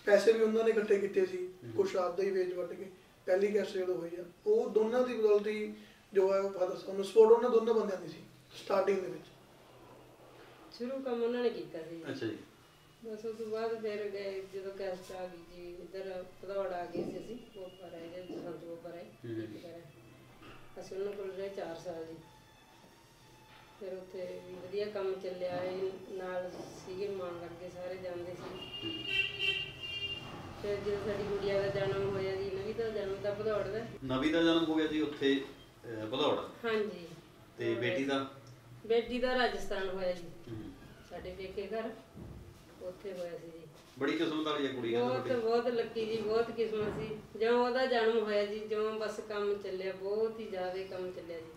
ਪੈਸੇ ਵੀ ਉਹਨਾਂ ਨੇ ਇਕੱਠੇ ਕੀਤੇ ਸੀ, ਕੁਛ ਆਪਦਾ ਹੀ ਵੇਚ ਵੱਟ ਕੇ। ਪਹਿਲੀ ਕੈਸਟ ਜਦੋਂ ਹੋਈ ਆ, ਉਹ ਦੋਨਾਂ ਦੀ ਬਦੌਲਤ ਹੀ ਜੋ ਹੈ ਫਾਦਰ ਸਾਹਿਬ ਨੂੰ ਸਪੋਰਟ ਉਹਨਾਂ ਦੋਨਾਂ ਬੰਦਿਆਂ ਦੀ ਸੀ ਸਟਾਰਟਿੰਗ ਦੇ ਵਿੱਚ। ਸ਼ੁਰੂ ਕੰਮ ਉਹਨਾਂ ਨੇ ਕੀਤਾ ਸੀ। ਅੱਛਾ ਜੀ। ਬਸ ਉਸ ਤੋਂ ਬਾਅਦ ਫਿਰ ਗਏ ਜਦੋਂ ਕੈਸਟ ਆ ਗਈ ਜੀ, ਇੱਧਰ ਭਦੌੜ ਆ ਗਏ ਸੀ ਅਸੀਂ, ਬੋਪਰ ਆਏ ਜੇ ਸੰਤ ਬੋਪਰ ਆਏ। ਅਸੀਂ ਉਹਨਾਂ ਕੋਲ ਰਹੇ 4 ਸਾਲ ਜੀ। ਫਿਰ ਉੱਥੇ ਵੀ ਵਧੀਆ ਕੰਮ ਚੱਲਿਆ, ਇਹ ਨਾਲ ਸੀਗੇ ਮਾਣ ਲੱਗੇ ਸਾਰੇ ਜਾਂਦੇ ਸੀ। ਫਿਰ ਜਦੋਂ ਸਾਡੀ ਗੁੜੀਆ ਦਾ ਜਨਮ ਹੋਇਆ ਜੀ, ਨਵੀਂ ਦਾ ਜਨਮ ਦਾ ਭਦੌੜ ਦਾ। ਨਵੀਂ ਦਾ ਜਨਮ ਹੋ ਗਿਆ ਜੀ ਉੱਥੇ ਭਦੌੜ। ਹਾਂਜੀ। ਤੇ ਬੇਟੀ ਦਾ? ਬੇਟੀ ਦਾ ਰਾਜਸਥਾਨ ਹੋਇਆ ਜੀ, ਸਾਡੇ ਪੇਕੇ ਘਰ ਉੱਥੇ ਹੋਇਆ ਸੀ ਜੀ। ਬੜੀ ਕਿਸਮਤ ਵਾਲੀ ਹੈ ਕੁੜੀ। ਬਹੁਤ ਬਹੁਤ ਲੱਕੀ ਜੀ, ਬਹੁਤ ਕਿਸਮਤ ਸੀ। ਜਿਉਂ ਉਹਦਾ ਜਨਮ ਹੋਇਆ ਜੀ, ਜਿਉਂ ਬਸ ਕੰਮ ਚੱਲਿਆ, ਬਹੁਤ ਹੀ ਜ਼ਿਆਦਾ ਕੰਮ ਚੱਲਿਆ ਜੀ,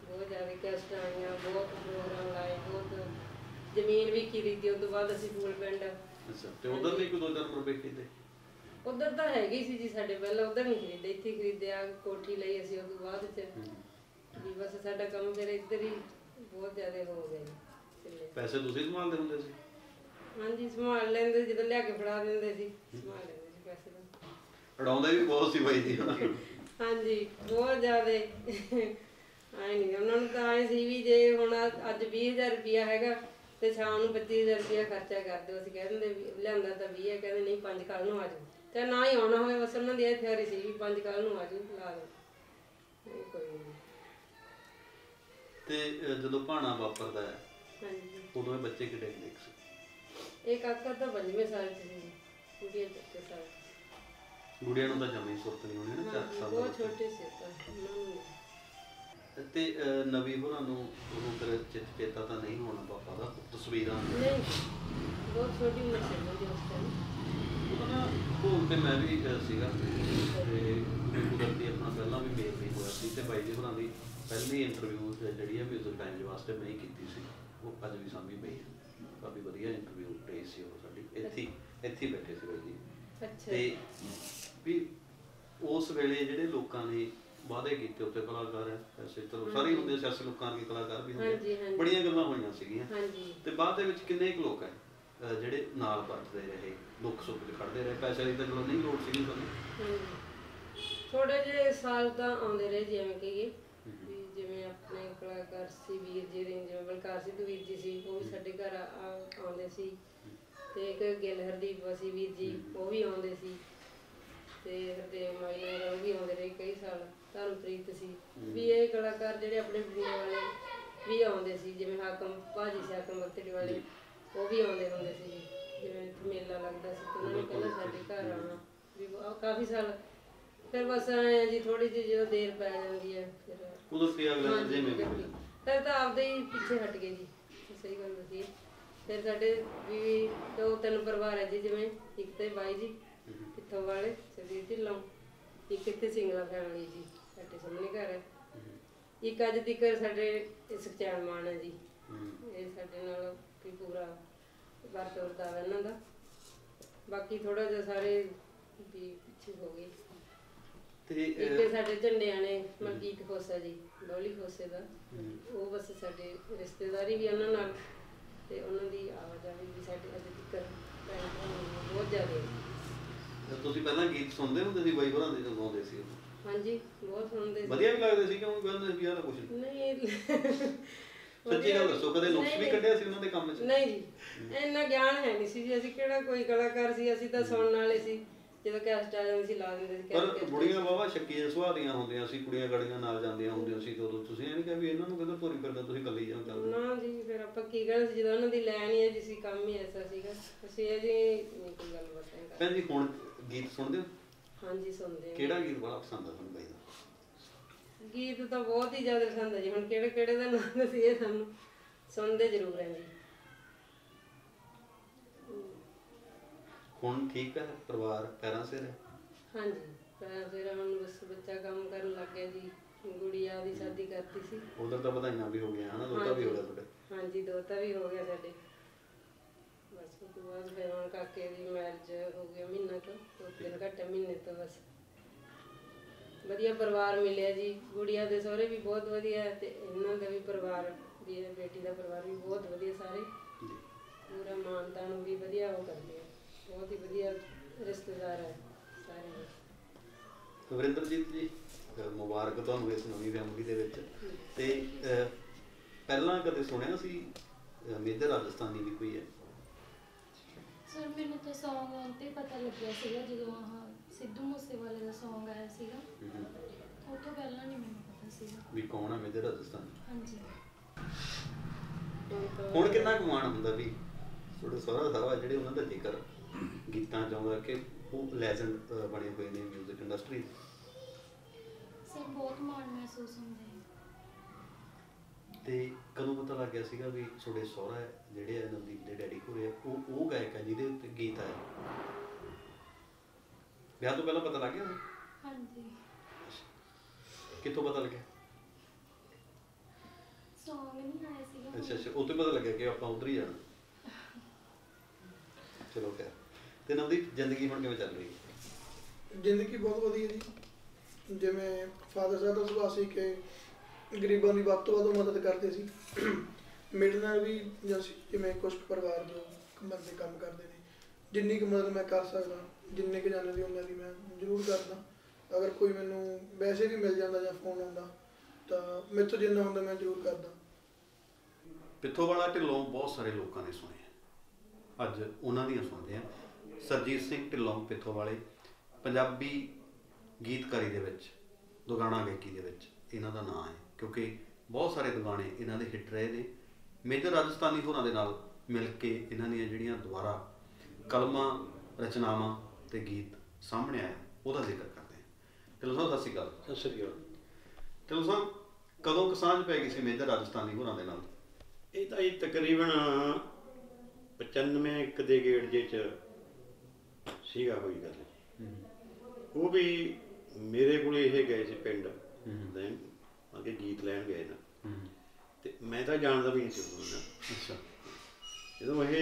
ਬਹੁਤ ਜ਼ਿਆਦਾ ਕੈਸਟ ਆਈਆਂ, ਬਹੁਤ ਪ੍ਰੋਗਰਾਮ ਲਾਏ, ਬਹੁਤ ਜ਼ਮੀਨ ਵੀ ਖਰੀਦੀ। ਉਸ ਤੋਂ ਬਾਅਦ ਅਸੀਂ ਫੂਲ ਪਿੰਡ। ਅੱਛਾ, ਤੇ ਉਧਰ ਵੀ ਕੋਈ 2-4 ਰੁਪਏ ਕੀਤੇ? ਉਧਰ ਤਾਂ ਹੈਗੀ ਸੀ ਜੀ ਸਾਡੇ, ਪਹਿਲਾਂ ਉਧਰ ਨਹੀਂ ਖਰੀਦੇ, ਇੱਥੇ ਖਰੀਦਿਆ, ਕੋਠੀ ਲਈ ਅਸੀਂ। ਉਸ ਤੋਂ ਬਾਅਦ ਚ ਵੀ ਬਸ ਸਾਡਾ ਕੰਮ ਫਿਰ ਇੱਧਰ ਹੀ ਬਹੁਤ ਜ਼ਿਆਦਾ ਹੋ ਗਿਆ ਜੀ। ਪੈਸੇ ਤੁਸੀਂ ਸੰਭਾਲਦੇ ਹੁੰਦੇ ਸੀ? ਹਾਂਜੀ, ਸੰਭਾਲ ਲੈਂਦੇ, ਜਦੋਂ ਲਿਆ ਕੇ ਫੜਾ ਦਿੰਦੇ ਸੀ, ਸੰਭਾਲ ਲੈਂਦੇ ਸੀ ਪੈਸੇ ਤਾਂ। ਉਡਾਉਂਦੇ ਵੀ ਬਹੁਤ ਸੀ ਬਾਈ ਜੀ। ਹਾਂਜੀ, ਬਹੁਤ ਜ਼ਿਆਦਾ। ਆਏ ਨਹੀਂ ਉਹਨਾਂ ਨੂੰ ਤਾਂ ਆਏ ਸੀ ਵੀ ਜੇ ਹੁਣ ਅੱਜ 20,000 ਰੁਪਇਆ ਹੈਗਾ ਤੇ ਸ਼ਾਮ ਨੂੰ 25,000 ਰੁਪਇਆ ਖਰਚਾ ਕਰ ਦਿਓ। ਅਸੀਂ ਕਹਿ ਦਿੰਦੇ ਵੀ ਲਿਆਂਦਾ ਤਾਂ 20 ਹੈ, ਕਹਿੰਦੇ ਨਹੀਂ 5 ਕੱਲ ਨੂੰ ਆ ਜਾਓ, ਚਾਹੇ ਨਾ ਹੀ ਆਉਣਾ ਹੋਵੇ। ਬਸ ਉਹਨਾਂ ਦੀ ਇਹ ਤਿਆਰੀ ਸੀ ਵੀ 5 ਕੱਲ ਨੂੰ ਆ ਜਾਓ, ਲਾ ਦਿਓ, ਕੋਈ ਨਹੀਂ। ਤੇ ਜਦੋਂ ਭਾਣਾ ਵਾਪਰਦਾ ਹੈ, ਹਾਂਜੀ, ਉਦੋਂ ਇਹ ਬੱਚੇ ਕਿੱਡੇ ਕਿੱਡੇ ਸੀ? ਇਹ ਕਾਕਾ ਤਾਂ 5ਵੇਂ ਸਾਲ ਚ ਸੀ, ਕੁੜੀਆਂ 4 ਸਾਲ। ਗੁੜੀਆਂ ਨੂੰ ਤਾਂ ਜੰਮੀ ਸੁਰਤ ਨਹੀਂ ਹੋਣੀ ਨਾ, 4 ਸਾਲ ਬਹੁਤ ਛੋਟੇ ਸੀ ਤਾਂ ਉਹਨਾਂ ਨੂੰ। ਤੇ ਨਵੀਂ ਹੋਰਾਂ ਨੂੰ ਉਹਨੂੰ ਫਿਰ ਚੇਤਾ ਤਾਂ ਨਹੀਂ ਹੋਣਾ ਪਾਪਾ ਦਾ, ਤਸਵੀਰਾਂ ਨਹੀਂ, ਬਹੁਤ ਛੋਟੀ ਉਮਰ ਸੀ ਉਹਨਾਂ ਦੀ ਉਸ ਟਾਈਮ। ਉਹਦਾ ਨਾ ਭੋਗ ਤੇ ਮੈਂ ਵੀ ਸੀਗਾ, ਤੇ ਕੁਦਰਤੀ ਆਪਣਾ ਪਹਿਲਾਂ ਵੀ ਮੇਲ ਨਹੀਂ ਹੋਇਆ ਸੀ, ਤੇ ਬਾਈ ਜੀ ਹੋਰਾਂ ਦੀ ਪਹਿਲੀ ਇੰਟਰਵਿਊ ਜਿਹੜੀ ਹੈ ਮਿਊਜ਼ਿਕ ਟਾਈਮਜ਼ ਵਾਸਤੇ ਮੈਂ ਹੀ ਕੀਤੀ ਸੀ। ਉਹ ਅੱਜ ਵੀ ਸਾਂਭੀ ਪਈ ਹੈ, ਕਾਫੀ ਵਧੀਆ ਇੰਟਰਵਿਊ ਰਹੀ ਸੀ ਉਹ ਸਾਡੀ। ਇੱਥੇ ਹੀ ਬੈਠੇ ਸੀ ਬਾਈ ਜੀ। ਅੱਛਾ। ਤੇ ਵੀ ਉਸ ਵੇਲੇ ਜਿਹੜੇ ਲੋਕਾਂ ਨੇ ਵਾਅਦੇ ਕੀਤੇ ਉੱਤੇ ਕਲਾਕਾਰ ਹੈ, ਐਸੇ ਚਲੋ ਸਾਰੇ ਹੁੰਦੇ, ਸਿਆਸੀ ਲੋਕਾਂ ਦੇ ਕਲਾਕਾਰ ਵੀ ਹੁੰਦੇ, ਬੜੀਆਂ ਗੱਲਾਂ ਹੋਈਆਂ ਸੀਗੀਆਂ। ਤੇ ਬਾਅਦ ਦੇ ਵਿੱਚ ਕਿੰਨੇ ਕੁ ਲੋਕ ਹੈ ਜਿਹੜੇ ਨਾਲ ਵਰਤਦੇ ਰਹੇ, ਦੁੱਖ ਸੁੱਖ 'ਚ ਖੜਦੇ ਰਹੇ? ਪੈਸੇ ਦੀ ਤਾਂ ਚਲੋ ਨਹੀਂ ਲੋੜ ਸੀਗੀ ਤੁਹਾਨੂੰ। ਥੋੜੇ ਜਿਹੇ ਸਾਲ ਤਾਂ ਆਉਂਦੇ ਰਹੇ, ਜਿਵੇਂ ਕਹੀਏ ਵੀ ਜਿਵੇਂ ਆਪਣੇ ਕਲਾਕਾਰ ਸੀ ਵੀਰ ਜੀ, ਜਿਵੇਂ ਬਲਕਾਰ ਸਿੱਧੂ ਵੀਰ ਜੀ ਸੀ, ਉਹ ਵੀ ਸਾਡੇ ਘਰ ਆਉਂਦੇ ਸੀ। ਤੇ ਇੱਕ ਗਿੱਲ ਹਰਦੀਪ ਸੀ ਵੀਰ ਜੀ, ਉਹ ਵੀ ਆਉਂਦੇ ਸੀ। ਤੇ ਹਰਦੇਵ ਮਾਈਨਰ, ਉਹ ਵੀ ਆਉਂਦੇ ਰਹੇ ਕਈ ਸਾਲ। ਧਰਮਪ੍ਰੀਤ ਸੀ ਵੀ, ਇਹ ਕਲਾਕਾਰ ਜਿਹੜੇ ਆਪਣੇ ਪਿੰਡ ਵਾਲੇ ਵੀ ਆਉਂਦੇ ਸੀ। ਜਿਵੇਂ ਹਾਕਮ ਭਾਜੀ ਸੀ, ਹਾਕਮ ਬੱਤੜੀ ਵਾਲੇ, ਉਹ ਵੀ ਆਉਂਦੇ ਹੁੰਦੇ ਸੀ। ਜਿਵੇਂ ਮੇਲਾ ਲੱਗਦਾ ਸੀ ਤਾਂ ਉਹਨਾਂ ਨੇ ਪਹਿਲਾਂ ਸਾਡੇ ਘਰ ਆਉਣਾ ਵੀ, ਕਾਫੀ ਸਾਲ। ਫਿਰ ਬਸ ਆਏ ਜੀ, ਥੋੜੀ ਜਿਹੀ ਜਦੋਂ ਦੇਰ ਪੈ ਜਾਂਦੀ ਹੈ ਫਿਰ ਫਿਰ ਤਾਂ ਆਪਦੇ ਹੀ ਪਿੱਛੇ ਹਟ ਗਏ ਜੀ, ਸਹੀ ਗੱਲ ਦੱਸੀਏ। ਫਿਰ ਸਾਡੇ ਵੀ 2-3 ਪਰਿਵਾਰ ਹੈ ਜੀ, ਜਿਵੇਂ ਇੱਕ ਤੇ ਬਾਈ ਜੀ ਕਿੱਥੋਂ ਵਾਲੇ ਸਰਦੀਪ ਢਿੱਲੋਂ, ਇੱਕ ਇੱਥੇ ਸਿੰਗਲਾ ਫੈਮਿਲੀ ਜੀ ਸਾਡੇ ਸਾਹਮਣੇ ਘਰ ਹੈ, ਇੱਕ ਅੱਜ ਤੱਕ ਸਾਡੇ ਸੁਖਚੈਨ ਮਾਨ ਹੈ ਜੀ, ਇਹ ਸਾਡੇ ਨਾਲ ਵੀ ਪੂਰਾ ਵਰਤਦਾ ਵਾ ਇਹਨਾਂ ਦਾ। ਬਾਕੀ ਥੋੜਾ ਜਿਹਾ ਸਾਰੇ ਵੀ ਪਿੱਛੇ ਹੋ ਗਏ। ਇੱਕ ਸਾਡੇ ਝੰਡਿਆਂ ਨੇ ਮਲਕੀਤ ਖੋਸਾ ਜੀ, ਡੋਲੀ ਖੋਸੇ ਦਾ, ਉਹ ਬਸ ਸਾਡੇ ਰਿਸ਼ਤੇਦਾਰੀ ਵੀ ਉਹਨਾਂ ਨਾਲ, ਤੇ ਉਹਨਾਂ ਦੀ ਆਵਾਜਾਈ ਵੀ ਸਾਡੇ ਅੱਜ ਤੱਕ ਬਹੁਤ ਜ਼ਿਆਦਾ ਹੈ। ਤੁਸੀਂ ਪਹਿਲਾਂ ਗੀਤ ਸੁਣਦੇ ਹੁੰਦੇ ਸੀ ਬਾਈ ਹੋਰਾਂ ਦੇ ਜਦੋਂ ਗਾਉਂਦੇ ਸੀ? ਹਾਂਜੀ, ਬਹੁਤ ਸੁਣਦੇ ਸੀ। ਵਧੀਆ ਵੀ ਲੱਗਦੇ ਸੀ? ਕਿਉਂ ਕਹਿੰਦੇ ਸੀ ਯਾਰ ਕੁਝ ਨਹੀਂ, ਸੱਚੀ ਗੱਲ ਦੱਸੋ, ਕਦੇ ਨੁਕਸ ਵੀ ਕੱਢਿਆ ਸੀ ਉਹਨਾਂ ਦੇ ਕੰਮ 'ਚ? ਨਹੀਂ ਜੀ, ਇੰਨਾ ਗਿਆਨ ਹੈ ਨਹੀਂ ਸੀ ਜੀ। ਅਸੀਂ ਕਿਹੜਾ ਕੋਈ ਕਲਾਕਾਰ ਸੀ, ਅਸੀਂ ਤਾਂ ਸੁਣਨ ਵਾਲੇ ਸੀ। ਜਦੋਂ ਕੈਸਟ ਆ ਜਾਂਦੀ ਸੀ ਲਾ ਦਿੰਦੇ ਸੀ। ਪਰ ਬੁੜੀਆਂ ਵਾਵਾ ਸ਼ੱਕੀਆਂ ਸੁਭਾਅ ਦੀਆਂ ਹੁੰਦੀਆਂ ਸੀ, ਕੁੜੀਆਂ ਗੜੀਆਂ ਨਾਲ ਜਾਂਦੀਆਂ ਹੁੰਦੀਆਂ ਸੀ, ਤੇ ਉਦੋਂ ਤੁਸੀਂ ਇਹ ਨਹੀਂ ਕਿਹਾ ਵੀ ਇਹਨਾਂ ਨੂੰ ਕਹਿੰਦਾ ਤੋਰੀ ਫਿਰਦਾ, ਤੁਸੀਂ ਇਕੱਲੇ ਜਾਂ ਕਰਦੇ? ਨਾ ਜੀ, ਫਿਰ ਆਪਾਂ ਕੀ ਕਹਿਣਾ ਸੀ ਜਦੋਂ ਉਹਨਾਂ ਦੀ ਲੈਣ ਹੀ ਹੈ ਜੀ, ਸੀ ਕੰਮ ਹੀ ਐਸਾ ਸੀਗਾ। ਅਸੀਂ ਇਹ ਜੀ ਨਹੀਂ ਕੋਈ ਗੱਲ ਬਾਤ। ਭੈਣ ਜੀ, ਹੁਣ ਗੀਤ ਸੁਣਦੇ ਹੋ? ਹਾਂਜੀ, ਸੁਣਦੇ ਹਾਂ। ਕਿਹੜਾ ਗੀਤ ਬੜਾ ਪਸੰਦ ਆ ਤੁਹਾਨੂੰ ਬਾਈ ਦਾ? ਗੀਤ ਤਾਂ ਬਹੁਤ ਹੀ ਜ਼ਿਆਦਾ ਪਸੰਦ ਹੈ ਜੀ। ਹੁਣ ਕਿਹੜੇ ਕਿਹੜੇ ਦਾ ਨਾਮ ਦੱਸੀਏ, ਸਾਨੂੰ ਸੁਣਦੇ ਜ਼ਰੂਰ ਹੈ ਜੀ। ਹੁਣ ਠੀਕ ਹੈ, ਪਰਿਵਾਰ ਪੈਰਾਂ ਸਿਰ ਹੈ? ਹਾਂਜੀ, ਪੈਰਾਂ ਸਿਰ। ਹੁਣ ਬਸ ਬੱਚਾ ਕੰਮ ਕਰਨ ਲੱਗ ਗਿਆ ਜੀ। ਗੁੜੀਆ ਦੀ ਸ਼ਾਦੀ ਕਰਤੀ ਸੀ। ਉਧਰ ਤਾਂ ਵਧਾਈਆਂ ਵੀ ਹੋ ਗਈਆਂ ਹਨਾ, ਦੋਤਾ ਵੀ ਹੋ ਗਿਆ ਤੁਹਾਡੇ? ਹਾਂਜੀ, ਦੋਤਾ ਵੀ ਹੋ ਗਿਆ ਸਾਡੇ। ਬਸ ਉਸ ਤੋਂ ਬਾਅਦ ਫਿਰ ਹੁਣ ਕਾਕੇ ਦੀ ਮੈਰਿਜ ਹੋ ਗਿਆ, ਮਹੀਨਾ ਤੋਂ 2 ਦਿਨ ਘੱਟ, ਮਹੀਨੇ ਤੋਂ। ਬਸ ਵਧੀਆ ਪਰਿਵਾਰ ਮਿਲਿਆ ਜੀ। ਗੁੜੀਆ ਦੇ ਸਹੁਰੇ ਵੀ ਬਹੁਤ ਵਧੀਆ ਹੈ, ਤੇ ਇਹਨਾਂ ਦਾ ਵੀ ਪਰਿਵਾਰ ਵੀ, ਬੇਟੀ ਦਾ ਪਰਿਵਾਰ ਵੀ ਬਹੁਤ ਵਧੀਆ। ਸਾਰੇ ਪੂਰਾ ਮਾਨਤਾ ਨੂੰ ਵੀ ਵਧੀਆ ਉਹ ਕਰਦੇ ਆ, ਬਹੁਤ ਹੀ ਵਧੀਆ ਰਿਸ਼ਤੇਦਾਰ ਹੈ ਸਾਰੇ। ਵਰਿੰਦਰਜੀਤ ਜੀ, ਮੁਬਾਰਕ ਤੁਹਾਨੂੰ ਇਸ ਨਵੀਂ ਫੈਮਿਲੀ ਦੇ ਵਿੱਚ। ਤੇ ਪਹਿਲਾਂ ਕਦੇ ਸੁਣਿਆ ਸੀ ਮੇਜਰ ਰਾਜਸਥਾਨੀ ਵੀ ਕੋਈ ਹੈ? ਸਰ, ਮੈਨੂੰ ਤਾਂ ਸੌਂਗ ਆਉਣ ਤੇ ਪਤਾ ਲੱਗਿਆ ਸੀਗਾ ਜਦੋਂ ਸਿੱਧੂ ਮੂਸੇਵਾਲੇ ਦਾ ਸੌਂਗ ਆਇਆ ਸੀਗਾ। ਉਹ ਤੋਂ ਪਹਿਲਾਂ ਨਹੀਂ ਮੈਨੂੰ ਪਤਾ ਸੀਗਾ ਵੀ ਕੌਣ ਹੈ ਮੇਜਰ ਰਾਜਸਥਾਨੀ। ਹਾਂਜੀ। ਹੁਣ ਕਿੰਨਾ ਕੁ ਮਾਣ ਹੁੰਦਾ ਵੀ ਤੁਹਾਡੇ ਸਹੁਰਾ ਸਾਹਿਬ ਜਿਹੜੇ ਉਹਨਾਂ ਦਾ ਜ਼ਿਕਰ ਗੀਤਾਂ 'ਚ ਆਉਂਦਾ ਕਿ ਉਹ ਲੈਜੈਂਡ ਬਣੇ ਹੋਏ ਨੇ ਮਿਊਜ਼ਿਕ ਇੰਡਸਟਰੀ। ਸਰ ਬਹੁਤ ਮਾਣ ਮਹਿਸੂਸ ਹੁੰਦਾ ਹੈ। ਤੇ ਕਦੋਂ ਪਤਾ ਲੱਗ ਗਿਆ ਸੀਗਾ ਵੀ ਤੁਹਾਡੇ ਸਹੁਰਾ ਜਿਹੜੇ ਆ ਨਵਦੀਪ ਦੇ ਡੈਡੀ ਹੋਰੇ ਆ ਉਹ ਗਾਇਕ ਆ ਜਿਹਦੇ ਉੱਤੇ ਗੀਤ ਆਇਆ? ਵਿਆਹ ਤੋਂ ਪਹਿਲਾਂ ਪਤਾ ਲੱਗ ਗਿਆ? ਹਾਂਜੀ। ਕਿੱਥੋਂ ਪਤਾ ਲੱਗਿਆ? ਸੌਂਗ ਨਹੀਂ ਆਇਆ ਸੀਗਾ। ਅੱਛਾ ਅੱਛਾ, ਉਹ ਤੋਂ ਪਤਾ ਲੱਗਿਆ ਕਿ ਆਪਾਂ ਉਧਰ ਹੀ ਜਾਣਾ। ਚਲੋ ਖੈਰ। ਤੇ ਨਵਦੀਪ ਜ਼ਿੰਦਗੀ ਹੁਣ ਕਿਵੇਂ ਚੱਲ ਰਹੀ ਹੈ? ਜ਼ਿੰਦਗੀ ਬਹੁਤ ਵਧੀਆ ਜੀ। ਜਿਵੇਂ ਫਾਦਰ ਸਾਹਿਬ ਦਾ ਸੁਭਾਅ ਸੀ ਕਿ ਗਰੀਬਾਂ ਦੀ ਵੱਧ ਤੋਂ ਵੱਧ ਮਦਦ ਕਰਦੇ ਸੀ। ਮੇਰੇ ਨਾਲ ਵੀ ਜਿਵੇਂ ਕੁਛ ਪਰਿਵਾਰ ਜੋ ਬੰਦੇ ਕੰਮ ਕਰਦੇ ਨੇ, ਜਿੰਨੀ ਕੁ ਮਦਦ ਮੈਂ ਕਰ ਸਕਦਾ, ਜਿੰਨੇ ਕੁ ਜਾਣੇ ਦੀ ਉਹਨਾਂ ਦੀ ਮੈਂ ਜ਼ਰੂਰ ਕਰਦਾ। ਅਗਰ ਕੋਈ ਮੈਨੂੰ ਵੈਸੇ ਵੀ ਮਿਲ ਜਾਂਦਾ ਜਾਂ ਫੋਨ ਆਉਂਦਾ ਤਾਂ ਮੇਰੇ ਤੋਂ ਜਿੰਨਾ ਹੁੰਦਾ ਮੈਂ ਜ਼ਰੂਰ ਕਰਦਾ। ਪਿੱਥੋਵਾਲਾ ਢਿੱਲੋਂ ਬਹੁਤ ਸਾਰੇ ਲੋਕਾਂ ਨੇ ਸੁਣੇ ਆ, ਅੱਜ ਉਹਨਾਂ ਦੀਆਂ ਸੁਣਦੇ ਆ। ਸਰਜੀਤ ਸਿੰਘ ਢਿੱਲੋਂ ਪਿੱਥੋਵਾਲੇ ਪੰਜਾਬੀ ਗੀਤਕਾਰੀ ਦੇ ਵਿੱਚ, ਦੁਗਾਣਾ ਗਾਇਕੀ ਦੇ ਵਿੱਚ ਇਹਨਾਂ ਦਾ ਨਾਂ ਹੈ, ਕਿਉਂਕਿ ਬਹੁਤ ਸਾਰੇ ਦੁਗਾਣੇ ਇਹਨਾਂ ਦੇ ਹਿੱਟ ਰਹੇ ਨੇ। ਮੇਜਰ ਰਾਜਸਥਾਨੀ ਹੋਰਾਂ ਦੇ ਨਾਲ ਮਿਲ ਕੇ ਇਹਨਾਂ ਦੀਆਂ ਜਿਹੜੀਆਂ ਦੁਬਾਰਾ ਕਲਮਾਂ, ਰਚਨਾਵਾਂ ਤੇ ਗੀਤ ਸਾਹਮਣੇ ਆਇਆ ਉਹਦਾ ਜ਼ਿਕਰ ਕਰਦੇ ਹਾਂ। ਢਿੱਲੋਂ ਸਾਹਿਬ ਸਤਿ ਸ਼੍ਰੀ ਅਕਾਲ। ਸਤਿ ਸ਼੍ਰੀ ਅਕਾਲ। ਢਿੱਲੋਂ ਸਾਹਿਬ ਕਦੋਂ ਸਾਂਝ ਪੈ ਗਈ ਸੀ ਮੇਜਰ ਰਾਜਸਥਾਨੀ ਹੋਰਾਂ ਦੇ ਨਾਲ? ਇਹ ਤਾਂ ਜੀ ਤਕਰੀਬਨ 95 ਇੱਕ ਦੇ ਗੇੜ ਜੇ ਚ ਸੀਗਾ ਹੋਈ ਗੱਲ। ਉਹ ਵੀ ਮੇਰੇ ਕੋਲੇ ਇਹ ਗਏ ਸੀ ਪਿੰਡ ਲੈਣ, ਅੱਗੇ ਗੀਤ ਲੈਣ ਗਏ ਨਾ, ਤੇ ਮੈਂ ਤਾਂ ਜਾਣਦਾ ਵੀ ਨਹੀਂ ਸੀ ਉਹਨਾਂ। ਅੱਛਾ। ਜਦੋਂ ਇਹ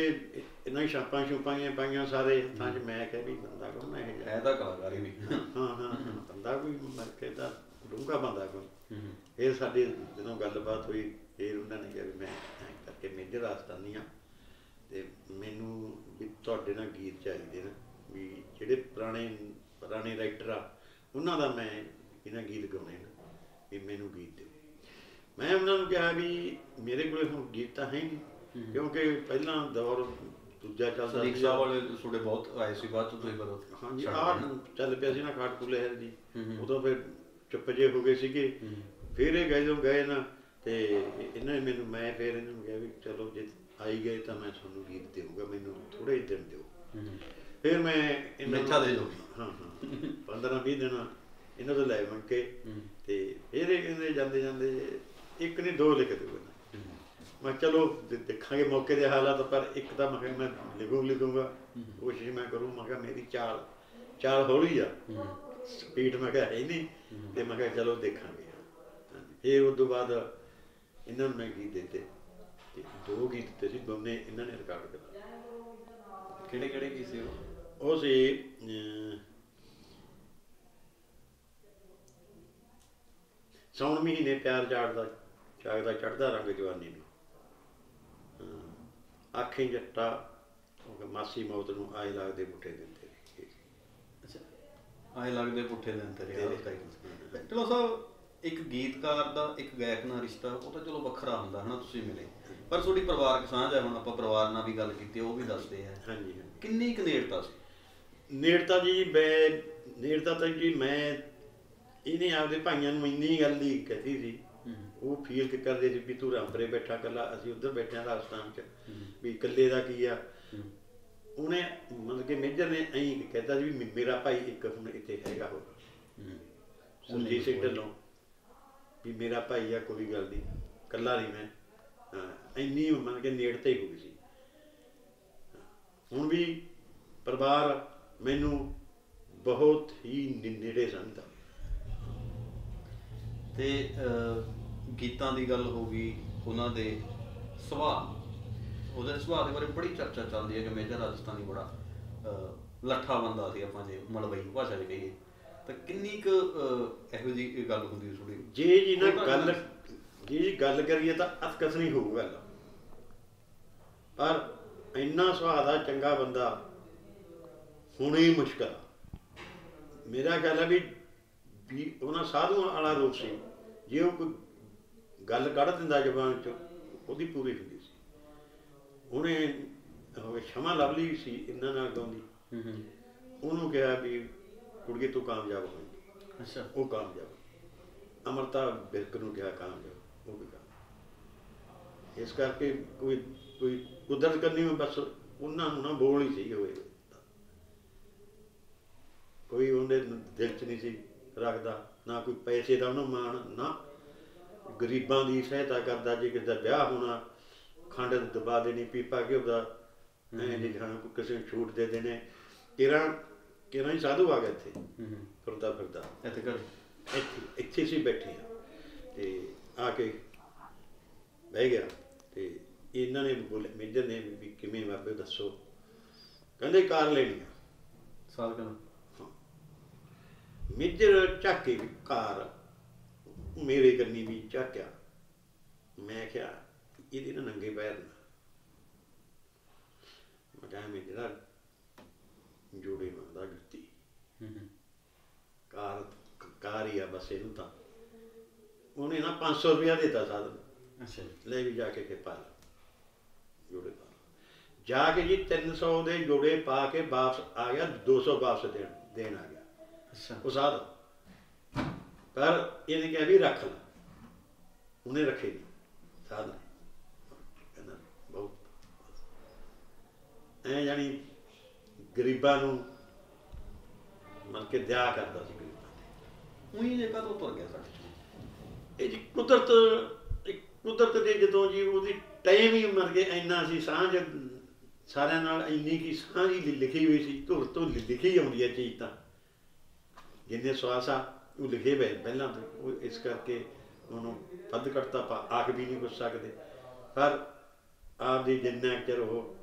ਇਹਨਾਂ ਦੀ ਛਾਪਾਂ ਛੁਪਾਈਆਂ ਪਾਈਆਂ ਸਾਰੇ ਹੱਥਾਂ 'ਚ, ਮੈਂ ਕਿਹਾ ਵੀ ਬੰਦਾ ਕੌਣ ਹੈ ਇਹ? ਹੈ ਤਾਂ ਕਲਾਕਾਰੀ ਵੀ। ਹਾਂ ਹਾਂ, ਬੰਦਾ ਕੋਈ ਮਰ ਕੇ ਤਾਂ ਡੂੰਘਾ ਬੰਦਾ ਕੋਈ। ਇਹ ਸਾਡੇ ਜਦੋਂ ਗੱਲਬਾਤ ਹੋਈ ਫਿਰ ਉਹਨਾਂ ਨੇ ਕਿਹਾ ਵੀ ਮੈਂ ਐਂ ਕਰਕੇ ਮੇਜਰ ਰਾਜਸਥਾਨੀ ਆ ਤੇ ਮੈਨੂੰ ਵੀ ਤੁਹਾਡੇ ਨਾਲ ਗੀਤ ਚਾਹੀਦੇ ਨੇ, ਵੀ ਜਿਹੜੇ ਪੁਰਾਣੇ ਰਾਈਟਰ ਆ ਉਹਨਾਂ ਦਾ ਮੈਂ ਇਹਨਾਂ ਗੀਤ ਗਾਉਣੇ ਨੇ, ਵੀ ਮੈਨੂੰ ਗੀਤ ਦਿਓ। ਮੈਂ ਉਹਨਾਂ ਨੂੰ ਕਿਹਾ ਵੀ ਮੇਰੇ ਕੋਲ ਹੁਣ ਗੀਤ ਤਾਂ ਹੈ ਨਹੀਂ, ਕਿਉਂਕਿ ਪਹਿਲਾਂ ਦੌਰ ਦੂਜਾ ਚੱਲਦਾ ਸੀ। ਸਾਹਿਬ ਵਾਲੇ ਤੁਹਾਡੇ ਬਹੁਤ ਆਏ ਸੀ ਬਾਅਦ ਚ, ਤੁਸੀਂ ਬਦਲ? ਹਾਂਜੀ, ਆਹ ਚੱਲ ਪਿਆ ਸੀ ਨਾ ਖਾਟਕੂ ਲਹਿਰ ਜੀ, ਉਦੋਂ ਫਿਰ ਚੁੱਪ ਜੇ ਹੋ ਗਏ ਸੀਗੇ। ਫਿਰ ਇਹ ਜਦੋਂ ਗਏ ਨਾ ਤੇ ਇਹਨਾਂ ਨੇ ਮੈਨੂੰ, ਮੈਂ ਫਿਰ ਇਹਨਾਂ ਨੂੰ ਕਿਹਾ ਵੀ ਚਲੋ ਜੇ ਆਈ ਗਏ ਤਾਂ ਮੈਂ ਤੁਹਾਨੂੰ ਗੀਤ ਦੇਊਗਾ, ਮੈਨੂੰ ਥੋੜ੍ਹੇ ਦਿਨ ਦਿਓ। ਫਿਰ ਮੈਂ ਮਿੱਠਾ ਦੇ ਦਿਓ। ਹਾਂ ਹਾਂ, 15-20 ਦਿਨ ਇਹਨਾਂ ਤੋਂ ਲੈ ਮੰਗ ਕੇ ਤੇ ਫਿਰ ਇਹ ਕਹਿੰਦੇ ਜਾਂਦੇ ਜਾਂਦੇ ਇੱਕ ਨਹੀਂ ਦੋ ਲਿਖ ਦਿਓ। ਮੈਂ ਚਲੋ ਦੇਖਾਂਗੇ ਮੌਕੇ ਦੇ ਹਾਲਾਤ, ਪਰ ਇੱਕ ਤਾਂ ਮੈਂ ਕਿਹਾ ਮੈਂ ਲਿਖੂੰਗਾ, ਕੋਸ਼ਿਸ਼ ਮੈਂ ਕਰੂੰ। ਮੈਂ ਕਿਹਾ ਮੇਰੀ ਚਾਲ ਹੌਲੀ ਆ, ਸਪੀਡ ਮੈਂ ਕਿਹਾ ਹੈ ਨਹੀਂ, ਤੇ ਮੈਂ ਕਿਹਾ ਚਲੋ ਦੇਖਾਂਗੇ। ਫਿਰ ਉਸ ਤੋਂ ਬਾਅਦ ਇਹਨਾਂ ਨੂੰ ਮੈਂ ਗੀਤ ਦਿੱਤੇ, ਤੇ 2 ਗੀਤ ਦਿੱਤੇ ਸੀ, ਦੋਨੇ ਇਹਨਾਂ ਨੇ ਰਿਕਾਰਡ ਕੀਤਾ। ਕਿਹੜੇ ਕਿਹੜੇ ਗੀਤ ਸੀ ਉਹ ਸੀ ਸਾਉਣ ਮਹੀਨੇ ਪਿਆਰ ਜਾਗਦਾ ਚੜ੍ਹਦਾ ਰੰਗ ਜਵਾਨੀ ਨੂੰ, ਆਖੀ ਜੱਟਾ ਮਾਸੀ ਮੌਤ ਨੂੰ ਆਏ ਲੱਗਦੇ ਪੁੱਠੇ ਦਿਨ ਤੇਰੇ। ਅੱਛਾ, ਆਏ ਲੱਗਦੇ ਪੁੱਠੇ ਦਿਨ ਤੇਰੇ। ਢਿੱਲੋਂ ਸਾਹਿਬ, ਇੱਕ ਗੀਤਕਾਰ ਦਾ ਇੱਕ ਗਾਇਕ ਨਾਲ ਰਿਸ਼ਤਾ ਉਹ ਤਾਂ ਚਲੋ ਵੱਖਰਾ ਹੁੰਦਾ ਹੈ ਨਾ, ਤੁਸੀਂ ਮਿਲੇ, ਪਰ ਤੁਹਾਡੀ ਪਰਿਵਾਰਕ ਸਾਂਝ ਹੈ। ਹੁਣ ਆਪਾਂ ਪਰਿਵਾਰ ਨਾਲ ਵੀ ਗੱਲ ਕੀਤੀ, ਉਹ ਵੀ ਦੱਸਦੇ ਆ। ਹਾਂਜੀ, ਕਿੰਨੀ ਕੁ ਨੇੜਤਾ ਸੀ? ਨੇੜਤਾ ਤਾਂ ਜੀ ਮੈਂ ਇਹਨੇ ਆਪਦੇ ਭਾਈਆਂ ਨੂੰ ਇੰਨੀ ਗੱਲ ਹੀ ਕਹੀ ਸੀ, ਉਹ ਫੀਲ ਕਰਦੇ ਸੀ ਵੀ ਤੂੰ ਰਾਮਪੁਰੇ ਬੈਠਾ ਇਕੱਲਾ, ਅਸੀਂ ਉੱਧਰ ਬੈਠੇ ਹਾਂ ਰਾਜਸਥਾਨ 'ਚ, ਵੀ ਇਕੱਲੇ ਦਾ ਕੀ ਆ। ਉਹਨੇ ਮਤਲਬ ਕਿ ਮੇਜਰ ਨੇ ਐਂ ਕਹਿਤਾ ਸੀ ਵੀ ਮੇਰਾ ਭਾਈ ਇੱਕ ਹੁਣ ਇੱਥੇ ਹੈਗਾ ਹੋਗਾ, ਸਰਜੀਤ ਸਿੰਘ ਢਿੱਲੋਂ, ਵੀ ਮੇਰਾ ਭਾਈ ਆ, ਕੋਈ ਗੱਲ ਨਹੀਂ, ਇਕੱਲਾ ਨਹੀਂ ਮੈਂ। ਇੰਨੀ ਮਤਲਬ ਕਿ ਨੇੜਤਾ ਹੀ ਹੋ ਗਈ ਸੀ। ਹੁਣ ਵੀ ਪਰਿਵਾਰ ਮੈਨੂੰ ਬਹੁਤ ਹੀ ਨੇੜੇ ਸਮਝਦਾ। ਤੇ ਗੀਤਾਂ ਦੀ ਗੱਲ ਹੋ ਗਈ, ਉਹਨਾਂ ਦੇ ਸੁਭਾਅ, ਉਹਦੇ ਸੁਭਾਅ ਦੇ ਬਾਰੇ ਬੜੀ ਚਰਚਾ ਚੱਲਦੀ ਹੈ ਕਿ ਮੇਜਰ ਰਾਜਸਥਾਨੀ ਬੜਾ ਲੱਠਾ ਬੰਦਾ ਸੀ, ਆਪਾਂ ਜੇ ਮਲਵਈ ਭਾਸ਼ਾ 'ਚ ਕਹੀਏ ਤਾਂ। ਕਿੰਨੀ ਕੁ ਇਹੋ ਜਿਹੀ ਗੱਲ ਹੁੰਦੀ ਥੋੜੀ? ਜੇ ਗੱਲ ਕਰੀਏ ਤਾਂ ਅਤਕਥਨੀ ਹੋਊ ਗੱਲ, ਪਰ ਇੰਨਾ ਸੁਭਾਅ ਦਾ ਚੰਗਾ ਬੰਦਾ ਹੋਣਾ ਹੀ ਮੁਸ਼ਕਲ। ਮੇਰਾ ਖਿਆਲ ਹੈ ਵੀ ਉਹਨਾਂ ਸਾਧੂਆਂ ਵਾਲਾ ਰੂਪ ਸੀ, ਜੇ ਉਹ ਕੋਈ ਗੱਲ ਕੱਢ ਦਿੰਦਾ ਜ਼ਬਾਨ 'ਚ ਉਹਦੀ ਪੂਰੀ ਹੁੰਦੀ ਸੀ। ਉਹਨੇ ਸ਼ਮਾ ਲਵਲੀ ਸੀ ਇਹਨਾਂ ਨਾਲ ਗਾਉਂਦੀ, ਉਹਨੂੰ ਕਿਹਾ ਵੀ ਕੁੜੀਏ ਤੂੰ ਕਾਮਯਾਬ ਹੋਏਗੀ। ਅੱਛਾ, ਉਹ ਕਾਮਯਾਬ। ਅਮਰਤਾ ਬਿਰਕ ਨੂੰ ਕਿਹਾ ਕਾਮਯਾਬ, ਉਹ ਵੀ ਕਾਮਯਾਬ। ਇਸ ਕਰਕੇ ਕੋਈ ਕੋਈ ਕੁਦਰਤ ਕਰਨੀ ਬਸ ਉਹਨਾਂ ਨੂੰ ਨਾ ਬੋਲ ਹੀ ਸਹੀ ਹੋਵੇ, ਕੋਈ ਉਹਦੇ ਦਿਲ 'ਚ ਨਹੀਂ ਸੀ ਰੱਖਦਾ, ਨਾ ਕੋਈ ਪੈਸੇ ਦਾ ਉਹਨੂੰ ਮਾਣ, ਨਾ ਗਰੀਬਾਂ ਦੀ ਸਹਾਇਤਾ ਕਰਦਾ। ਜੇ ਕਿਸੇ ਦਾ ਵਿਆਹ ਹੋਣਾ, ਖੰਡ ਦਬਾ ਦੇਣੀ, ਪੀਪਾ ਘਿਓ ਦਾ ਐਂ ਜੀ ਖਾਣਾ, ਕਿਸੇ ਨੂੰ ਛੂਟ ਦੇ ਦੇਣੇ। ਕਿਹੜਾ ਹੀ ਸਾਧੂ ਆ ਗਿਆ ਇੱਥੇ ਫਿਰਦਾ ਫਿਰਦਾ, ਇੱਥੇ ਸੀ ਬੈਠੇ ਆ ਤੇ ਆ ਕੇ ਬਹਿ ਗਿਆ। ਤੇ ਇਹਨਾਂ ਨੇ ਬੋਲੇ, ਮੇਜਰ ਨੇ ਵੀ ਕਿਵੇਂ ਬਾਬੇ ਦੱਸੋ? ਕਹਿੰਦੇ ਕਾਰ ਲੈਣੀ ਆ। ਸਾਲ ਕਹਿੰਦਾ ਮੇਜਰ ਝਾਕੇ ਵੀ ਕਾਰ ਮੇਰੇ ਕੰਨੀ ਵੀ ਝਾਕਿਆ। ਮੈਂ ਕਿਹਾ ਇਹਦੇ ਨਾਲ ਨੰਗੇ ਪੈਰ ਨਾ, ਮੈਂ ਕਿਹਾ ਮੇਜਰਾ ਜੋੜੇ ਮੰਗਦਾ ਜੁੱਤੀ, ਕਾਰ ਹੀ ਆ ਬਸ ਇਹਨੂੰ ਤਾਂ। ਉਹਨੇ ਨਾ 500 ਰੁਪਇਆ ਦਿੱਤਾ ਸਾਧਨ, ਲੈ ਵੀ ਜਾ ਕੇ ਪਾ ਲਾ ਜੋੜੇ ਪਾ ਲਾ। ਜਾ ਕੇ ਜੀ 300 ਦੇ ਜੋੜੇ ਪਾ ਕੇ ਵਾਪਸ ਆ ਗਿਆ, 200 ਵਾਪਸ ਦੇਣ ਆ ਗਿਆ ਉਹ ਸਾਧ। ਪਰ ਇਹਨੇ ਕਿਹਾ ਵੀ ਰੱਖ ਲਾ, ਉਹਨੇ ਰੱਖੇ ਨਹੀਂ ਸਾਧ ਨੇ। ਕਹਿੰਦਾ ਬਹੁਤ ਐ ਜਾਣੀ ਗਰੀਬਾਂ ਨੂੰ ਮਨ ਕੇ ਦਿਆ ਕਰਦਾ ਸੀ ਗਰੀਬਾਂ ਤੇ। ਉਹੀ ਜੇ ਕਦੋਂ ਤੁਰ ਗਿਆ ਸਾਡੇ ਚੋਂ? ਇਹ ਜੀ ਕੁਦਰਤ ਦੇ ਜਦੋਂ ਜੀ ਉਹਦੀ ਟਾਈਮ ਹੀ ਮਰ ਗਏ, ਇੰਨਾ ਸੀ ਸਾਂਝ ਸਾਰਿਆਂ ਨਾਲ, ਇੰਨੀ ਕੀ ਸਾਂਝ ਹੀ ਲਿਖੀ ਹੋਈ ਸੀ, ਧੁਰ ਤੋਂ ਲਿਖੀ ਆਉਂਦੀ ਹੈ ਚੀਜ਼ ਤਾਂ। ਜਿੰਨੇ ਸਵਾਸ ਆ ਉਹ ਲਿਖੇ ਪਏ ਪਹਿਲਾਂ ਤੋਂ, ਉਹ ਇਸ ਕਰਕੇ ਉਹਨੂੰ ਵੱਧ ਘੱਟ ਤਾਂ ਆਪਾਂ ਆਖ ਵੀ ਨਹੀਂ ਪੁੱਛ ਸਕਦੇ। ਪਰ ਆਪਦੀ ਜਿੰਨਾ ਚਿਰ ਉਹ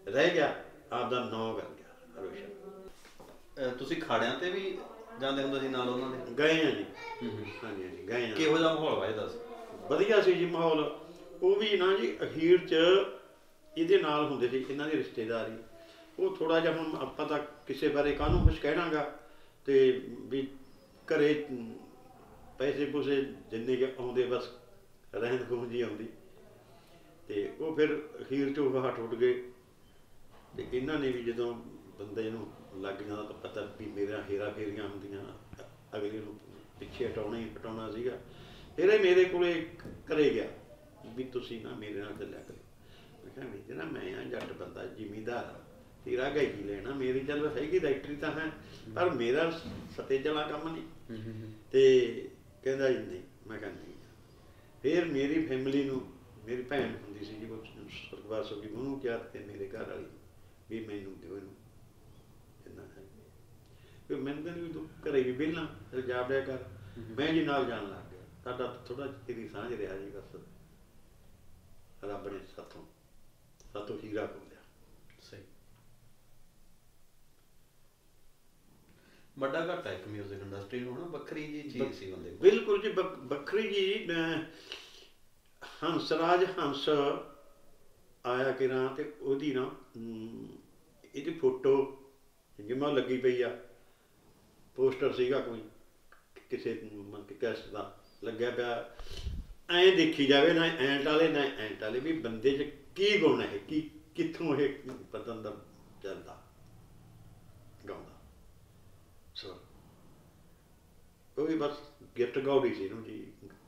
ਰਹਿ ਗਿਆ, ਆਪਦਾ ਨਾਂ ਕਰ ਗਿਆ ਰੋਸ਼ਨ। ਤੁਸੀਂ ਖਾੜਿਆਂ ਤੇ ਵੀ ਜਾਂਦੇ ਹੁੰਦੇ ਸੀ ਨਾਲ ਉਹਨਾਂ ਦੇ? ਗਏ ਆ ਜੀ, ਹਾਂਜੀ ਹਾਂਜੀ ਗਏ ਆ। ਕਿਹੋ ਜਿਹਾ ਮਾਹੌਲ ਵਾ ਇਹ ਦੱਸ? ਵਧੀਆ ਸੀ ਜੀ ਮਾਹੌਲ। ਉਹ ਵੀ ਨਾ ਜੀ ਅਖੀਰ 'ਚ ਇਹਦੇ ਨਾਲ ਹੁੰਦੇ ਸੀ ਇਹਨਾਂ ਦੀ ਰਿਸ਼ਤੇਦਾਰੀ। ਉਹ ਥੋੜ੍ਹਾ ਜਿਹਾ, ਹੁਣ ਆਪਾਂ ਤਾਂ ਕਿਸੇ ਬਾਰੇ ਕਾਹਨੂੰ ਕੁਛ ਕਹਿਣਾਗਾ, ਤੇ ਵੀ ਘਰੇ ਪੈਸੇ ਪੂਸੇ ਜਿੰਨੇ ਕੁ ਆਉਂਦੇ ਬਸ ਰਹਿੰਦ ਖੂੰਹਦ ਜੀ ਆਉਂਦੀ। ਤੇ ਉਹ ਫਿਰ ਅਖੀਰ 'ਚ ਉਹ ਹੱਟ ਉੱਡ ਗਏ। ਤੇ ਇਹਨਾਂ ਨੇ ਵੀ ਜਦੋਂ ਬੰਦੇ ਨੂੰ ਲੱਗ ਜਾਂਦਾ ਤਾਂ ਪਤਾ ਵੀ ਮੇਰਾ ਹੇਰਾ ਫੇਰੀਆਂ ਹੁੰਦੀਆਂ, ਅਗਲੇ ਨੂੰ ਪਿੱਛੇ ਹਟਾਉਣਾ ਹੀ ਹਟਾਉਣਾ ਸੀਗਾ। ਫਿਰ ਇਹ ਮੇਰੇ ਕੋਲੇ ਘਰੇ ਗਿਆ ਵੀ ਤੁਸੀਂ ਨਾ ਮੇਰੇ ਨਾਲ ਚੱਲਿਆ ਕਰੋ। ਮੈਂ ਕਿਹਾ ਵੀ ਜਿਹੜਾ ਮੈਂ ਆ ਜੱਟ ਬੰਦਾ, ਜ਼ਿਮੀਂਦਾਰ ਆ, ਤੇਰਾ ਗਾਇਕੀ ਲੈਣਾ, ਮੇਰੀ ਚੱਲ ਹੈਗੀ ਡਾਇਰੈਕਟਰੀ ਤਾਂ ਹੈ, ਪਰ ਮੇਰਾ ਸਤੇਜ ਵਾਲਾ ਕੰਮ ਨਹੀਂ। ਤੇ ਕਹਿੰਦਾ ਜੀ ਨਹੀਂ। ਮੈਂ ਕਿਹਾ ਨਹੀਂ। ਫਿਰ ਮੇਰੀ ਫੈਮਿਲੀ ਨੂੰ, ਮੇਰੀ ਭੈਣ ਹੁੰਦੀ ਸੀ ਜੀ ਉਹ ਸੁਰਗਵਾਸ ਹੋ ਗਈ, ਉਹਨੂੰ ਕਿਹਾ ਤੇ ਮੇਰੇ ਘਰ ਵਾਲੀ ਵੀ ਮੈਨੂੰ ਦਿਓ ਇਹਨੂੰ ਇੰਨਾ ਹੈ। ਫਿਰ ਮੈਨੂੰ ਕਹਿੰਦੀ ਵੀ ਤੂੰ ਘਰੇ ਵੀ ਵਿਹਲਾ ਜਾ ਬਿਆ ਕਰ। ਮੈਂ ਜੀ ਨਾਲ ਜਾਣ ਲੱਗ ਗਿਆ। ਸਾਡਾ ਥੋੜ੍ਹਾ ਤੇਰੀ ਸਾਂਝ ਰਿਹਾ ਜੀ, ਬਸ ਰੱਬ ਨੇ ਸਾਥੋਂ ਹੀਰਾ ਖੋਲਿਆ। ਸਹੀ। ਵੱਡਾ ਘਾਟਾ ਇੱਕ ਮਿਊਜ਼ਿਕ ਇੰਡਸਟਰੀ ਨੂੰ ਨਾ, ਵੱਖਰੀ ਜੀ ਚੀਜ਼ ਸੀ ਬੰਦੇ ਕੋਲ। ਬਿਲਕੁਲ ਜੀ, ਵੱਖਰੀ ਜੀ। ਹੰਸਰਾਜ ਹੰਸ ਆਇਆ ਕਿਰਾਂ ਤੇ ਉਹਦੀ ਨਾ ਇਹਦੀ ਫੋਟੋ ਜਿਵੇਂ ਲੱਗੀ ਪਈ ਆ, ਪੋਸਟਰ ਸੀਗਾ ਕੋਈ ਕਿਸੇ ਕੈਸਟ ਦਾ ਲੱਗਿਆ ਪਿਆ। ਐਂ ਦੇਖੀ ਜਾਵੇ ਨਾ ਐਂਟ ਵਾਲੇ ਨਾ ਐਂਟ ਵਾਲੇ, ਵੀ ਬੰਦੇ 'ਚ ਕੀ ਗੁਣ ਹੈ, ਕੀ ਕਿੱਥੋਂ ਇਹ ਪਤੰਦਰ ਚੱਲਦਾ ਗਾਉਂਦਾ ਸੋ। ਉਹ ਵੀ ਬਸ ਗਿਫਟ ਗਾਉਡੀ ਸੀ ਇਹਨੂੰ ਜੀ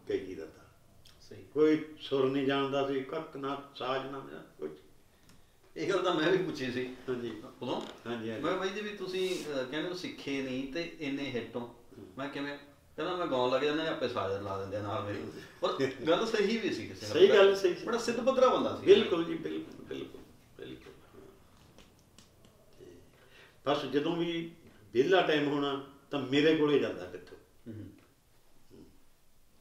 ਗਾਇਕੀ ਦਾ ਤਾਂ। ਸਹੀ। ਕੋਈ ਸੁਰ ਨਹੀਂ ਜਾਣਦਾ ਸੀ, ਕੱਕ ਨਾ ਸਾਜ਼ ਨਾ ਕੁਝ। ਇਹ ਗੱਲ ਤਾਂ ਮੈਂ ਵੀ ਪੁੱਛੀ ਸੀ ਹਾਂਜੀ ਉਦੋਂ। ਹਾਂਜੀ ਮੈਂ ਬਾਈ ਜੀ ਵੀ ਤੁਸੀਂ ਕਹਿੰਦੇ ਹੋ ਸਿੱਖੇ ਨਹੀਂ ਤੇ ਇੰਨੇ ਹਿੱਟੋਂ, ਮੈਂ ਕਿਵੇਂ? ਕਹਿੰਦਾ ਮੈਂ ਗਾਉਣ ਲੱਗ ਜਾਂਦਾ, ਆਪੇ ਸਾਜ਼ ਲਾ ਦਿੰਦੇ ਨਾਲ ਮੇਰੀ। ਪਰ ਗੱਲ ਸਹੀ ਵੀ ਸੀ ਕਿਸੇ ਸਹੀ ਗੱਲ, ਸਹੀ ਬੜਾ ਸਿੱਧ ਪੱਧਰਾ ਬੰਦਾ ਸੀ। ਬਿਲਕੁਲ ਜੀ, ਬਿਲਕੁਲ ਬਿਲਕੁਲ ਬਿਲਕੁਲ। ਬਸ ਜਦੋਂ ਵੀ ਵਿਹਲਾ ਟਾਈਮ ਹੋਣਾ ਤਾਂ ਮੇਰੇ ਕੋਲੇ ਜਾਂਦਾ ਕਿੱਥੋਂ,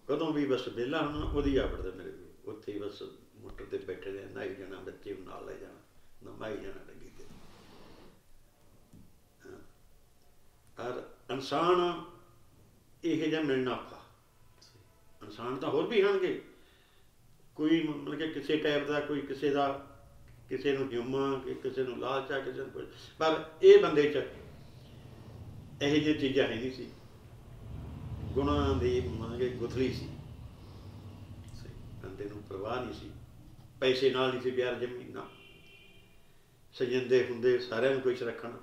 ਕਦੋਂ ਵੀ ਬਸ ਵਿਹਲਾ ਹੋਣਾ ਉਹਦੀ ਆ ਪੜਦਾ ਮੇਰੇ ਕੋਲ। ਉੱਥੇ ਹੀ ਬਸ ਮੋਟਰ ਤੇ ਬੈਠੇ ਰਹੇ, ਨਹਾਈ ਜਾਣਾ, ਬੱਚੇ ਨੂੰ ਨਾਲ ਲੈ ਜਾਣਾ, ਨਹਾਈ ਜਾਣਾ ਲੱਗੀ ਤੇ। ਔਰ ਇਨਸਾਨ ਇਹ ਜਿਹਾ ਮਿਲਣਾ ਔਖਾ। ਇਨਸਾਨ ਤਾਂ ਹੋਰ ਵੀ ਹੋਣਗੇ, ਕੋਈ ਮਤਲਬ ਕਿ ਕਿਸੇ ਟਾਈਪ ਦਾ, ਕੋਈ ਕਿਸੇ ਦਾ, ਕਿਸੇ ਨੂੰ ਹਿਊਮਾ, ਕਿਸੇ ਨੂੰ ਲਾਲਚਾ, ਕਿਸੇ ਨੂੰ ਕੁਝ। ਪਰ ਇਹ ਬੰਦੇ 'ਚ ਇਹੋ ਜਿਹੀਆਂ ਚੀਜ਼ਾਂ ਹੈ ਨਹੀਂ ਸੀ। ਗੁਣਾਂ ਦੀ ਮਤਲਬ ਕਿ ਗੁਥਲੀ ਸੀ। ਬੰਦੇ ਨੂੰ ਪਰਵਾਹ ਨਹੀਂ ਸੀ, ਪੈਸੇ ਨਾਲ ਨਹੀਂ ਸੀ ਪਿਆਰ ਜੰਮੀ ਨਾ। ਸਜਿੰਦੇ ਹੁੰਦੇ ਸਾਰਿਆਂ ਨੂੰ ਕੁਛ ਰੱਖਣਾ।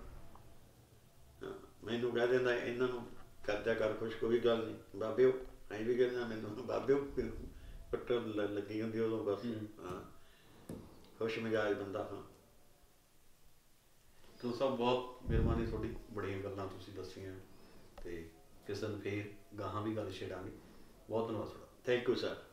ਮੈਨੂੰ ਕਹਿ ਦਿੰਦਾ ਇਹਨਾਂ ਨੂੰ ਕਰਦਿਆ ਕਰ ਕੁਛ, ਕੋਈ ਗੱਲ ਨਹੀਂ ਬਾਬਿਓ। ਐਂ ਵੀ ਕਹਿੰਦਾ ਮੈਨੂੰ ਬਾਬਿਓ, ਪੱਟ ਲੱਗੀ ਹੁੰਦੀ ਉਦੋਂ ਬਸ ਹਾਂ ਖੁਸ਼ ਮਿਜਾਜ ਬੰਦਾ ਹਾਂ। ਤੋ ਸਭ ਬਹੁਤ ਮਿਹਰਬਾਨੀ ਤੁਹਾਡੀ, ਬੜੀਆਂ ਗੱਲਾਂ ਤੁਸੀਂ ਦੱਸੀਆਂ ਤੇ ਕਿਸੇ ਦਿਨ ਫੇਰ ਗਾਹਾਂ ਵੀ ਗੱਲ ਛੇੜਾਂਗੇ। ਬਹੁਤ ਧੰਨਵਾਦ ਤੁਹਾਡਾ। Thank you sir.